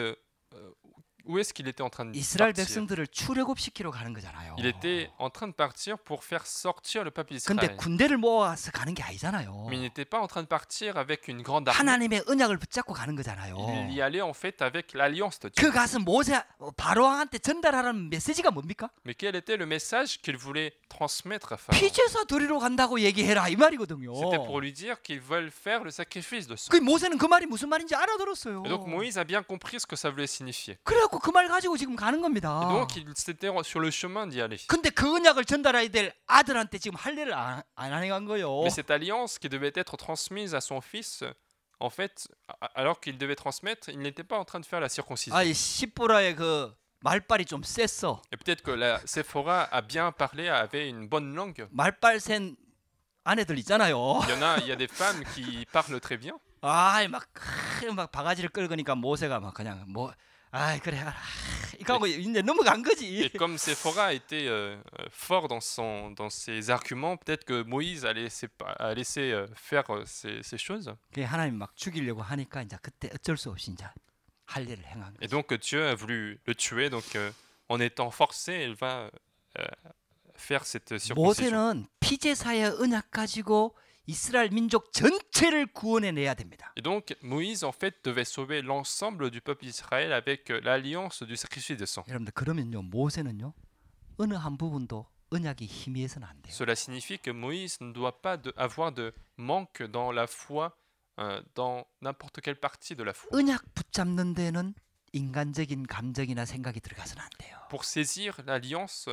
où est-ce qu'il était en train de 이스라엘 partir? 백성들을 출애굽시키러 가는 거잖아요. Il était en train de partir pour faire sortir le peuple 근데 d'Israël. 군대를 모아서 가는 게 아니잖아요. Mais il n'était pas en train de partir avec une grande armée. 하나님의 언약을 붙잡고 가는 거잖아요. Il y allait en fait avec l'alliance de Dieu. 그 가서 모세 바로왕한테 전달하라는 메시지가 뭡니까? Mais quel était le message qu'il voulait transmettre à Pharaon? 피제사 드리러 간다고 얘기해라 이 말이거든요. C'était pour lui dire qu'ils veulent faire le sacrifice de sang. 그 모세는 그 말이 무슨 말인지 알아들었어요. Et donc Moïse a bien compris ce que ça voulait signifier. 그래갖고 그 말 가지고 지금 가는 Et 겁니다. donc il s'était sur le chemin d'y aller. 근데 그 언약을 전달해야 될 아들한테 지금 할 일을 안 해간 거예요. Mais cette alliance qui devait être transmise à son fils, en fait, alors qu'il devait transmettre, il n'était pas en train de faire la circoncision. 아이 시보라의 그 말빨이 좀 셌어. Et peut-être que la Séphora a bien parlé, avait une bonne langue. 말빨 센 아내들 있잖아요. Il y a des femmes qui parlent très bien. 아이 막 바가지를 끌으니까 모세가 막 그냥 뭐 아이 그래 이거하고 이제 넘어간 Et 거지. comme Séphora était fort dans ses arguments, peut-être que Moïse a laissé faire ces choses. 그 하나님 막 죽이려고 하니까 이제 그때 어쩔 수 없이 이제 할 일을 행한 Et 거지. donc Dieu a voulu le tuer. Donc en étant forcé, elle va faire cette circoncision. 모세는 피제사의 언약 가지고 이스라엘 민족 전체를 구원해 내야 됩니다. Et donc Moïse en fait devait sauver l'ensemble du peuple d'Israël avec l'alliance du sacrifice de sang. 여러분들 그러면요 모세는요 어느 한 부분도 언약이 희미해서는 안 돼요. Cela signifie que Moïse ne doit pas avoir de manque dans la foi, dans n'importe quelle partie de la foi. 언약 붙잡는 데는 인간적인 감정이나 생각이 들어가서는 안 돼요. Pour saisir l'alliance,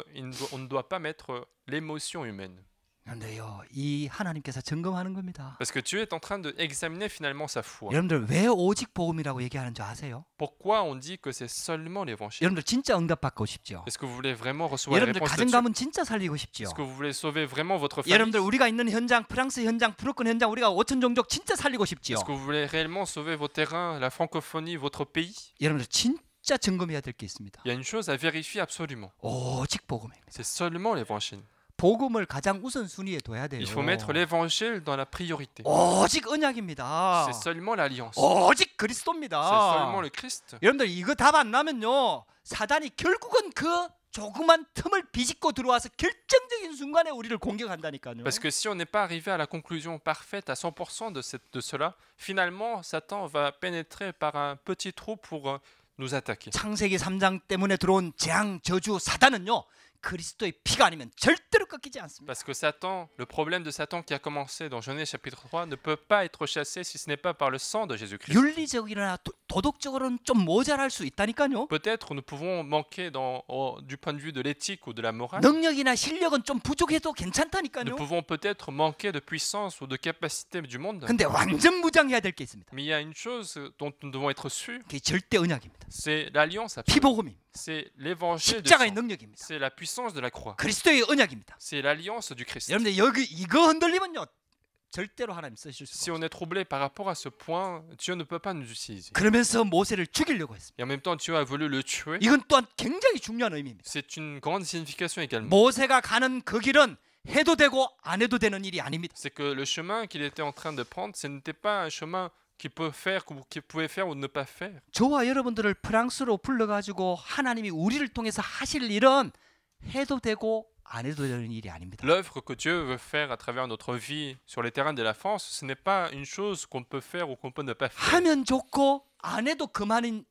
on ne doit pas mettre l'émotion humaine. 그런데요 이 하나님께서 점검하는 겁니다. Parce que Dieu est en train d'examiner finalement sa foi. 여러분들 왜 오직 복음이라고 얘기하는 줄 아세요? Pourquoi on dit que c'est seulement l'évangile? 여러분들 진짜 응답받고 싶죠? Est-ce que vous voulez vraiment recevoir la 여러분들 réponse de Dieu? 가정가문 진짜 살리고 싶죠? Est-ce que vous voulez sauver vraiment votre famille? 여러분들 우리가 있는 현장 프랑스 현장 브로큰 현장 우리가 5천 종족 진짜 살리고 싶죠? Est-ce que vous voulez réellement sauver vos terrains, la francophonie, votre pays? 여러분들 진짜 점검해야 될 게 있습니다. Il y a une chose à vérifier absolument. 오직 복음입니다. C'est seulement l'évangile. 복음을 가장 우선순위에 둬야 돼요. Il faut mettre l'évangile dans la priorité. 오직 언약입니다. C'est seulement l'alliance. 오직 C'est 그리스도입니다. seulement le Christ. 여러분들 이거 답 안 나면요 사단이 결국은 그 조그만 틈을 비집고 들어와서 결정적인 순간에 우리를 공격한다니까요. Parce que si on n'est pas arrivé à la conclusion parfaite à 100% de cela, finalement, Satan va pénétrer par un petit trou pour nous attaquer. 창세기 3장 때문에 들어온 재앙, 저주, 사단은요 그리스도의 피가 아니면 절대로 꺾이지 않습니다. Parce que Satan, le problème de Satan qui a commencé dans Genèse chapitre 3 ne peut pas être chassé si ce n'est pas par le sang de Jésus-Christ. 윤리적이나 도덕적으로는 좀 모자랄 수 있다니까요. Peut-être nous pouvons manquer du point de vue de l'éthique ou de la morale. 능력이나 실력은 좀 부족해도 Nous 괜찮다니까요. pouvons peut-être manquer de puissance ou de capacité du monde. 근데 완전 무장해야 될 게 있습니다. Mais il y a une chose dont nous devons être sûrs, 그게 절대 언약입니다. c'est l'alliance absolue. 피복음입니다. C'est l'évangile de 십자가의 sang. 능력입니다. C'est la puissance sens de la croix. 그리스도의 언약입니다. C'est l'alliance du Christ. 여러분들 여기 이거 흔들리면요 절대로 하나님 쓰실 Si 수가 on 없어요. est troublé par rapport à ce point, Dieu ne peut pas nous utiliser. 그러면서 모세를 죽이려고 했습니다. Et en même temps, Dieu a voulu le tuer. 이건 또한 굉장히 중요한 의미입니다. C'est une grande signification également. 모세가 가는 그 길은 해도 되고 안 해도 되는 일이 아닙니다. C'est que le chemin qu'il était en train de prendre, ce n'était pas un chemin qu'il peut faire ou qu'il pouvait faire ou ne pas faire. 저와 여러분들을 프랑스로 불러가지고 하나님이 우리를 통해서 하실 일은 해도 되고 안 해도 되는 일이 아닙니다. L'œuvre que Dieu veut faire à travers notre vie sur les terrains de la France, ce n'est pas une chose qu'on peut faire ou qu'on peut ne pas faire. 하면 좋고 안 해도 그만인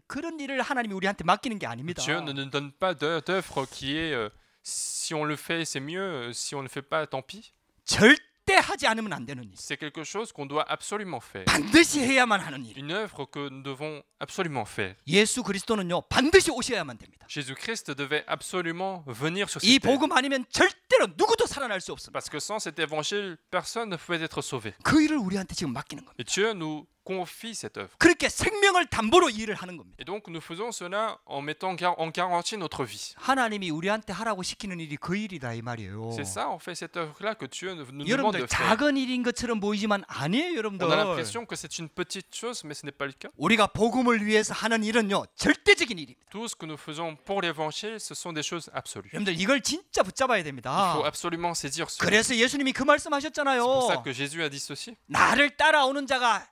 그런 일을 하나님이 우리한테 맡기는 게 아닙니다. Dieu ne nous donne pas d'œuvre qui est si on le fait, c'est mieux, si on ne le fait pas, tant pis. 절대 하지 않으면 안 되는 일. C'est quelque chose qu'on doit absolument faire. 반드시 해야만 하는 일. Une œuvre que nous devons absolument faire. 예수 그리스도는요 반드시 오셔야만 됩니다. Jésus-Christ devait absolument venir sur 이 cette terre. 복음 아니면 절대로 누구도 살아날 수 없습니다. Parce que sans cet évangile, personne ne pouvait être sauvé. 그 일을 우리한테 지금 맡기는 겁니다. Et Dieu nous confie cette œuvre. 그렇게 생명을 담보로 이 일을 하는 겁니다. Et donc nous faisons cela en mettant en garantie notre vie. 하나님이 우리한테 하라고 시키는 일이 그 일이다 이 말이에요. C'est ça, en fait, cette œuvre-là que Dieu nous demande 여러분들 de faire. 작은 일인 것처럼 보이지만 아니에요, On a 여러분들. l'impression que c'est une petite chose, mais ce n'est pas le cas. 우리가 복음을 위해서 하는 일은요 절대적인 일입니다. Tout ce que nous faisons pour l'évangile, ce sont des choses absolues. 여러분들 이걸 진짜 붙잡아야 Il 됩니다. faut absolument saisir cela. 그래서 예수님이 그 C'est pour ça 말씀하셨잖아요. que Jésus a dit ceci. 나를 따라오는 자가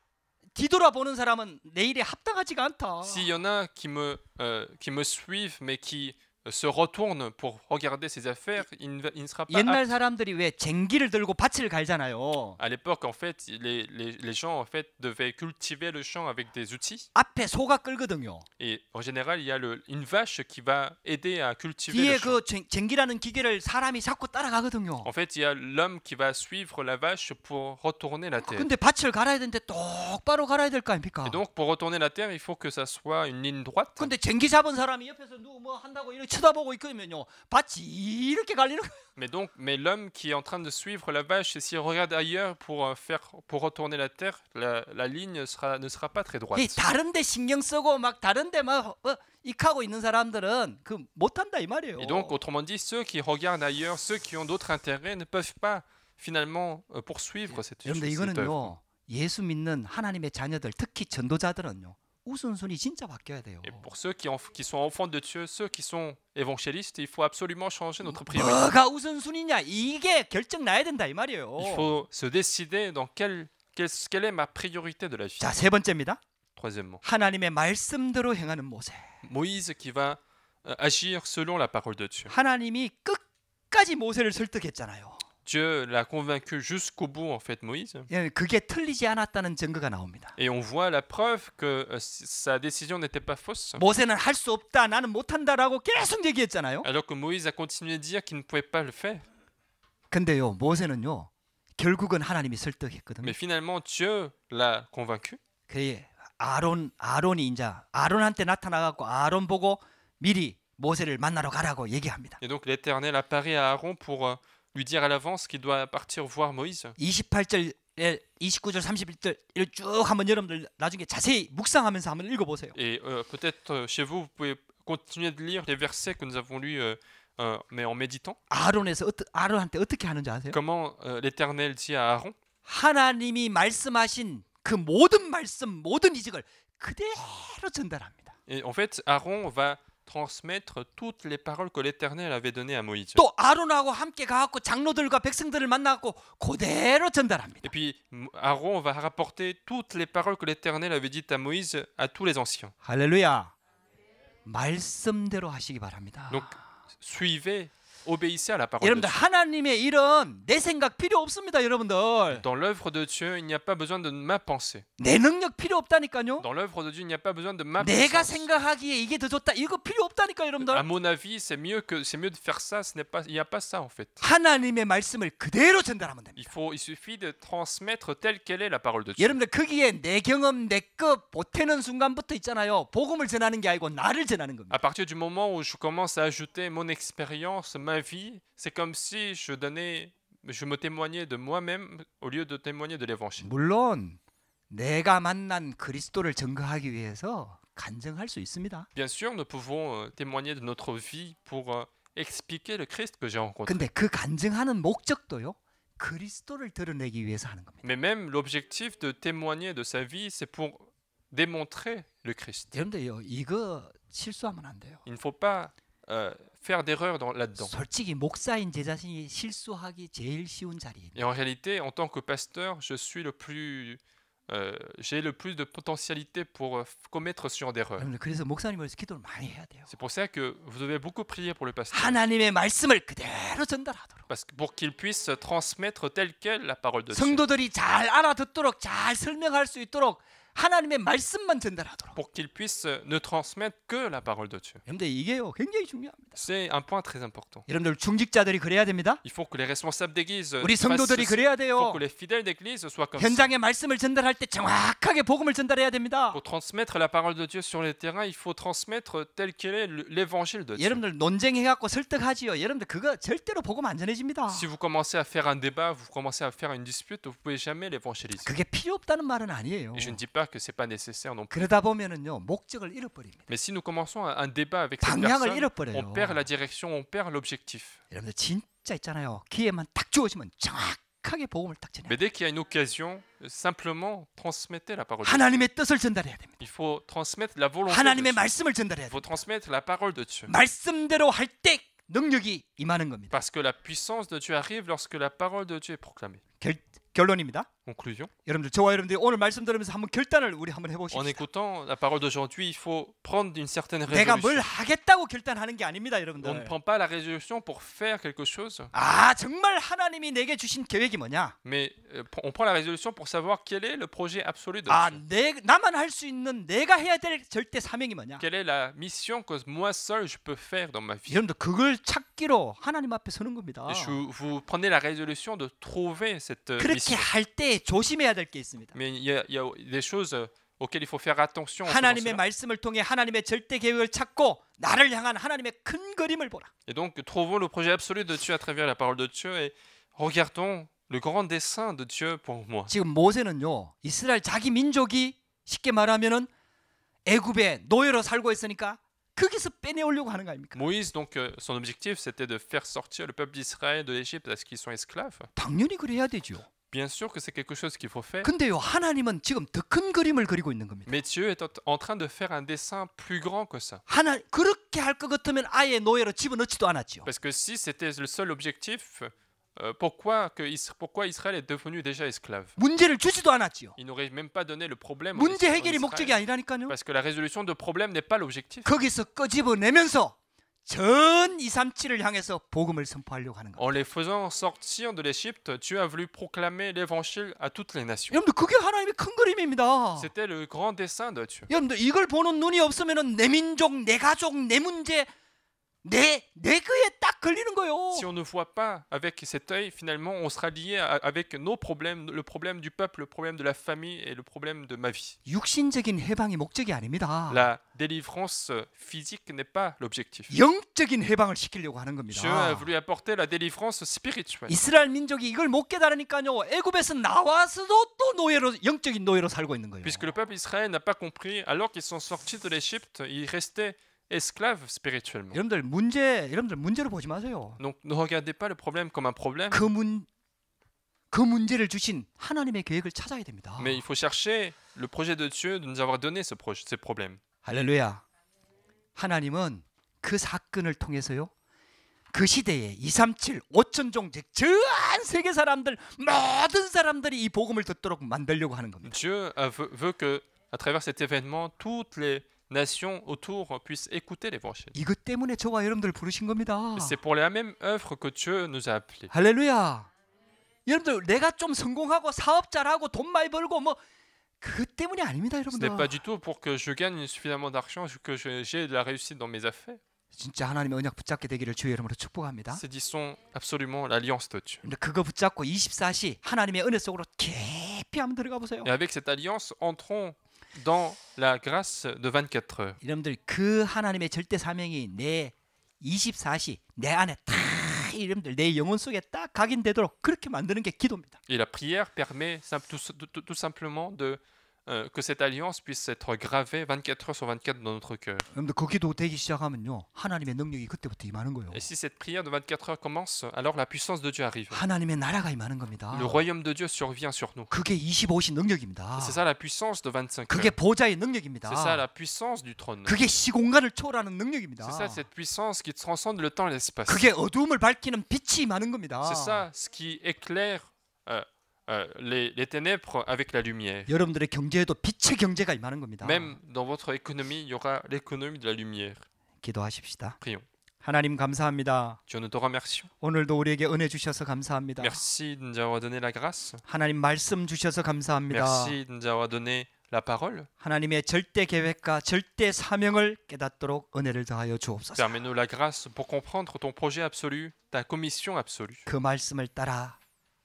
뒤돌아보는 사람은 내 일에 합당하지가 않다. S'il y en a qui me suivent, mais qui se retournent pour regarder ses affaires, il ne sera pas 옛날 apte. 사람들이 왜 쟁기를 들고 밭을 갈잖아요. À l'époque, en fait, les gens en fait devaient cultiver le champ avec des outils. 앞에 소가 끌거든요. Et en général, il y a une vache qui va aider à cultiver 뒤에 le champ. 그 쟁기라는 기계를 사람이 잡고 따라가거든요. En fait, il y a l'homme qui va suivre la vache pour retourner la terre. 근데 밭을 갈아야 되는데 똑바로 갈아야 될 거 아닙니까? Et donc, pour retourner la terre, il faut que ça soit une ligne droite. 근데 쟁기 잡은 사람이 옆에서 누구 뭐 한다고 이렇게 쳐다보고 있으면요 밭이 이렇게 갈리는 거예요. Mais l'homme qui est en train de suivre la vache, s'il regarde ailleurs pour retourner la terre, la ligne ne sera pas très 이 droite. 다른데 신경 쓰고 막 다른데 막 익하고 있는 사람들은 그 못한다 이 말이에요. Et donc, autrement dit, ceux qui regardent ailleurs, ceux qui ont d'autres intérêts, ne peuvent pas finalement poursuivre cette 여러분들 œuvre. 이거는요 예수 믿는 하나님의 자녀들 특히 전도자들은요 우선순위 진짜 바뀌어야 돼요. Et pour ceux qui sont enfants de Dieu, ceux qui sont évangélistes, il faut absolument changer notre priorité. 뭐가 우선순위냐 이게 결정 나야 된다 이 말이에요. Il faut se décider dans quelle est ma priorité de la vie. 자, 세 번째입니다. Troisièmement, 하나님의 말씀대로 행하는 모세. Moïse qui va agir selon la parole de Dieu. 하나님이 끝까지 모세를 설득했잖아요. Dieu l'a convaincu jusqu'au bout, en fait, Moïse. 예, 그게 틀리지 않았다는 증거가 나옵니다. Et on voit la preuve que sa décision n'était pas fausse. 모세는 할 수 없다, 나는 못한다라고 계속 얘기했잖아요. Alors que Moïse a continué de dire qu'il ne pouvait pas le faire. 근데요, 모세는요, 결국은 하나님이 설득했거든요. Mais finalement, Dieu l'a convaincu. 그래, 아론이 이제 아론한테 나타나갖고 아론 보고 미리 모세를 만나러 가라고 얘기합니다. Et donc l'Éternel apparaît à Aaron pour lui dire à l'avance qu'il doit partir voir Moïse. 28절, 29절, 31절 쭉 한번 여러분들 나중에 자세히 묵상하면서 한번 읽어보세요. Et peut-être chez vous, vous pouvez continuer de lire les versets que nous avons lus, mais en méditant. 아론한테 어떻게 하는지 아세요? Comment l'Éternel dit à Aaron, 하나님이 말씀하신 그 모든 말씀, 모든 이직을 그대로 전달합니다. et en fait, Aaron va transmettre toutes les paroles que l'Éternel avait données à Moïse. 또 아론하고 함께 가갖고 장로들과 백성들을 만나갖고 그대로 전달합니다. Et puis Aaron va rapporter toutes les paroles que l'Éternel avait dites à Moïse à tous les anciens. 할렐루야. 말씀대로 하시기 바랍니다. Donc suivez, obéissez à la parole de 여러분들 Dieu. 하나님의 일은 내 생각 필요 없습니다, 여러분들. Dans l'œuvre de Dieu, il n'y a pas besoin de ma pensée. 내 능력 필요 없다니까요. Dans l'œuvre de Dieu, il n'y a pas besoin de ma 내가 puissance. 생각하기에 이게 더 좋다. 이거 필요 없다니까, À 여러분들. mon avis, c'est mieux de faire ça. Il n'y a pas ça en fait. 하나님의 말씀을 그대로 전달하면 됩니다. Il suffit de transmettre telle qu'elle est la parole de Dieu. 여러분들 거기에 내 경험, 내 것 보태는 순간부터 있잖아요. 복음을 전하는 게 아니고 나를 전하는 겁니다. À partir du moment où je commence à ajouter mon expérience, ma vie, c'est comme si je me témoignais de moi-même au lieu de témoigner de l'évangile. 물론 내가 만난 그리스도를 증거하기 위해서 간증할 수 있습니다. Bien sûr, nous pouvons témoigner de notre vie pour expliquer le Christ que j'ai rencontré. 근데 그 간증하는 목적도요. 그리스도를 드러내기 위해서 하는 겁니다. Mais même l'objectif de témoigner de sa vie, c'est pour démontrer le Christ. 여러분들요, 이거 실수하면 안 돼요. Il ne faut pas faire d'erreur là-dedans. 솔직히 목사인 제 자신이 실수하기 제일 쉬운 자리예요. Et en réalité, en tant que pasteur, j'ai le plus de potentialité pour commettre ce genre d'erreur. 여러분들 그래서 목사님을 위해서 기도를 많이 해야 돼요. C'est pour ça que vous devez beaucoup prier pour le pasteur. 하나님의 말씀을 그대로 전달하도록. Parce que pour qu'il puisse transmettre telle quelle la parole de Dieu. 성도들이 잘 알아듣도록 잘 설명할 수 있도록 하나님의 말씀만 전달하도록. Pour qu'il puisse ne transmettre que la parole de Dieu. 여러분들 이게요 굉장히 중요합니다. C'est un point très important. 여러분들 중직자들이 그래야 됩니다. Il faut que les responsables d'église 우리 fassent 성도들이 ceci. 그래야 Il 돼요. faut que les fidèles d'église soient comme ça. 현장의 말씀을 전달할 때 정확하게 복음을 전달해야 됩니다. Pour transmettre la parole de Dieu sur le terrain, il faut transmettre tel quel est l'évangile de Dieu. 여러분들 논쟁해갖고 설득하지요. 여러분들 그거 절대로 복음 안 전해집니다. Si vous commencez à faire un débat, vous commencez à faire une dispute, vous pouvez jamais l'évangéliser. 그게 필요 없다는 말은 아니에요. Et je ne dis pas que c'est pas nécessaire non plus. 그러다 보면은요 목적을 잃어버립니다. Mais si nous commençons un débat avec cette 방향을 personne, 잃어버려요. on perd la direction, on perd l'objectif. 여러분들 진짜 있잖아요. 기회만 딱 주어지면 정확하게 복음을 딱 전해요. Mais dès qu'il y a une occasion, simplement transmettez la parole de Dieu. 하나님의 뜻을 전달해야 됩니다. Il faut transmettre la volonté de 하나님의 Dieu. 말씀을 전달해야 Il 돼요. faut transmettre la parole de Dieu. 말씀대로 할 때 능력이 임하는 겁니다. Parce que la puissance de Dieu arrive lorsque la parole de Dieu est proclamée. 결론입니다. Conclusion. 여러분들 저와 여러분들이 오늘 말씀 들으면서 한번 결단을 우리 한번 En 해보십시다. écoutant la parole d'aujourd'hui, il faut prendre une certaine 내가 뭘 résolution. 하겠다고 결단하는 게 아닙니다, On ne 여러분들. prend pas la résolution pour faire quelque chose, 아 정말 하나님이 내게 주신 계획이 뭐냐? mais on prend la résolution pour savoir quel est le projet absolu de 아 Dieu. 나만 할 수 있는 내가 해야 될 절대 사명이 뭐냐? Quelle est la mission que moi seul je peux faire dans ma vie. 여러분들 그걸 찾기로 하나님 앞에 서는 겁니다. Et vous prenez la résolution de trouver cette 그렇게 mission. 할 때 조심해야 될 게 있습니다. Mais il y a des choses auxquelles il faut faire attention. en faisant 하나님의 cela. 말씀을 통해 하나님의 절대 계획을 찾고 나를 향한 하나님의 큰 그림을 보라. Et donc, trouvons le projet absolu de Dieu à travers la parole de Dieu et regardons le grand dessein de Dieu pour moi. 지금 모세는요 이스라엘 자기 민족이 쉽게 말하면은 애굽의 노예로 살고 있으니까 거기서 빼내오려고 하는 거 아닙니까? Moïse, donc, son objectif, c'était de faire sortir le peuple d'Israël de l'Égypte parce qu'ils sont esclaves. 당연히 그래야 되죠. Bien sûr que c'est quelque chose qu'il faut faire. 근데요 하나님은 지금 더 큰 그림을 그리고 있는 겁니다. Mais Dieu est en train de faire un dessin plus grand que ça. 그렇게 할 것 같으면 아예 노예로 집어넣지도 않았죠. Parce que si c'était le seul objectif, pourquoi Israël est devenu déjà esclave? 문제를 주지도 않았지요. Il n'aurait même pas donné le problème. 문제 en 해결이 목적이 Israël. 아니라니까요. Parce que la résolution de problème n'est pas l'objectif. 거기서 끄집어내면서 전 237을 향해서 복음을 선포하려고 하는 겁니다. En les faisant sortir de l'Égypte, Dieu a voulu proclamer l'évangile à toutes les nations. 여러분들 그게 하나님의 큰 그림입니다. C'était le grand dessein de Dieu. 여러분들 이걸 보는 눈이 없으면은 내 민족, 내 가족, 내 문제, 내 그에 딱 걸리는 거예요. Si on ne voit pas avec cet œil, finalement, on sera lié avec nos problèmes, le problème du peuple, le problème de la famille et le problème de ma vie. 육신적인 해방이 목적이 아닙니다. La délivrance physique n'est pas l'objectif. 영적인 해방을 시키려고 하는 겁니다. Dieu a voulu apporter la délivrance spirituelle. 이스라엘 민족이 이걸 못 깨달으니까요. 애굽에서 나와서도 또 노예로 영적인 노예로 살고 있는 거예요. Puisque le peuple d'Israël n'a pas compris, alors qu'ils sont sortis de l'Égypte, ils restaient esclaves spirituellement. 여러분들 문제로 보지 마세요. Donc ne regardez pas le problème comme un problème, 그 문제를 주신 하나님의 계획을 찾아야 됩니다. mais il faut chercher le projet de Dieu de nous avoir donné ces problèmes. 할렐루야. 하나님은 그 사건을 통해서요. 그 시대에 237, 5천종 전 세계 사람들 모든 사람들이 이 복음을 듣도록 만들려고 하는 겁니다. Dieu veut que, à travers cet événement, toutes les nations autour puissent écouter l'évangile. 이것 때문에 저와 여러분들 부르신 겁니다. C'est pour la même œuvre que Dieu nous a appelés. 할렐루야. 여러분들 내가 좀 성공하고 사업 잘하고 돈 많이 벌고 뭐 그것 때문이 아닙니다, Ce n'est 여러분들. pas du tout pour que je gagne suffisamment d'argent, que j'ai de la réussite dans mes affaires. 진짜 하나님의 언약 붙잡게 되기를 주의 이름으로 축복합니다. Saisissons absolument l'alliance de Dieu. 근데 그거 붙잡고 24시 하나님의 은혜 속으로 깊이 한번 들어가 보세요. Et avec cette alliance, entrons dans la grâce de 24 heures. 여러분들 그 하나님의 절대 사명이 내 24시 내 안에 다 여러분들 내 영혼 속에 딱 각인되도록 그렇게 만드는 게 기도입니다. Et la prière permet tout simplement de que cette alliance puisse être gravée 24 heures sur 24 dans notre cœur. 여러분들 그 기도 되기 시작하면요, 하나님의 능력이 그때부터 임하는 거예요. Et si cette prière de 24 heures commence, alors la puissance de Dieu arrive. 하나님의 나라가 임하는 겁니다. Le royaume de Dieu survient sur nous. 그게 25신 능력입니다. Et c'est ça la puissance de 25 그게 heures. 보좌의 능력입니다. C'est ça la puissance du trône. 그게 시공간을 초월하는 능력입니다. C'est ça cette puissance qui transcende le temps et l'espace. 그게 어두움을 밝히는 빛이 임하는 겁니다. C'est ça ce qui éclaire les ténèbres avec la lumière. 여러분들의 경제에도 빛의 경제가 임하는 겁니다. Même dans votre économie, il y aura l'économie de la lumière. 기도하십시다. Prions. 하나님 감사합니다. Dieu, nous te remercions. 오늘도 우리에게 은혜 주셔서 감사합니다. Merci de nous avoir donné la grâce. 하나님 말씀 주셔서 감사합니다. Merci de nous avoir donné la parole. 하나님의 절대 계획과 절대 사명을 깨닫도록 은혜를 더하여 주옵소서. Permets-nous la grâce pour comprendre ton projet absolu, ta commission absolue. 그 말씀을 따라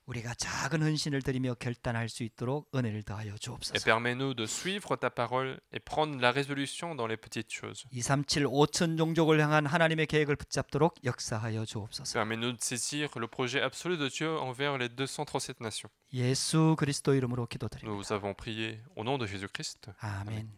우리가 작은 헌신을 드리며 결단할 수 있도록 은혜를 더하여 Et 주옵소서. permets-nous de suivre ta parole et prendre la résolution dans les petites choses. 237 5천 종족을 향한 하나님의 계획을 붙잡도록 역사하여 주옵소서. Permets-nous de saisir le projet absolu de Dieu envers les 237 nations. 예수 그리스도 이름으로 기도드립니다. Nous avons prié au nom de Jésus-Christ. 아멘.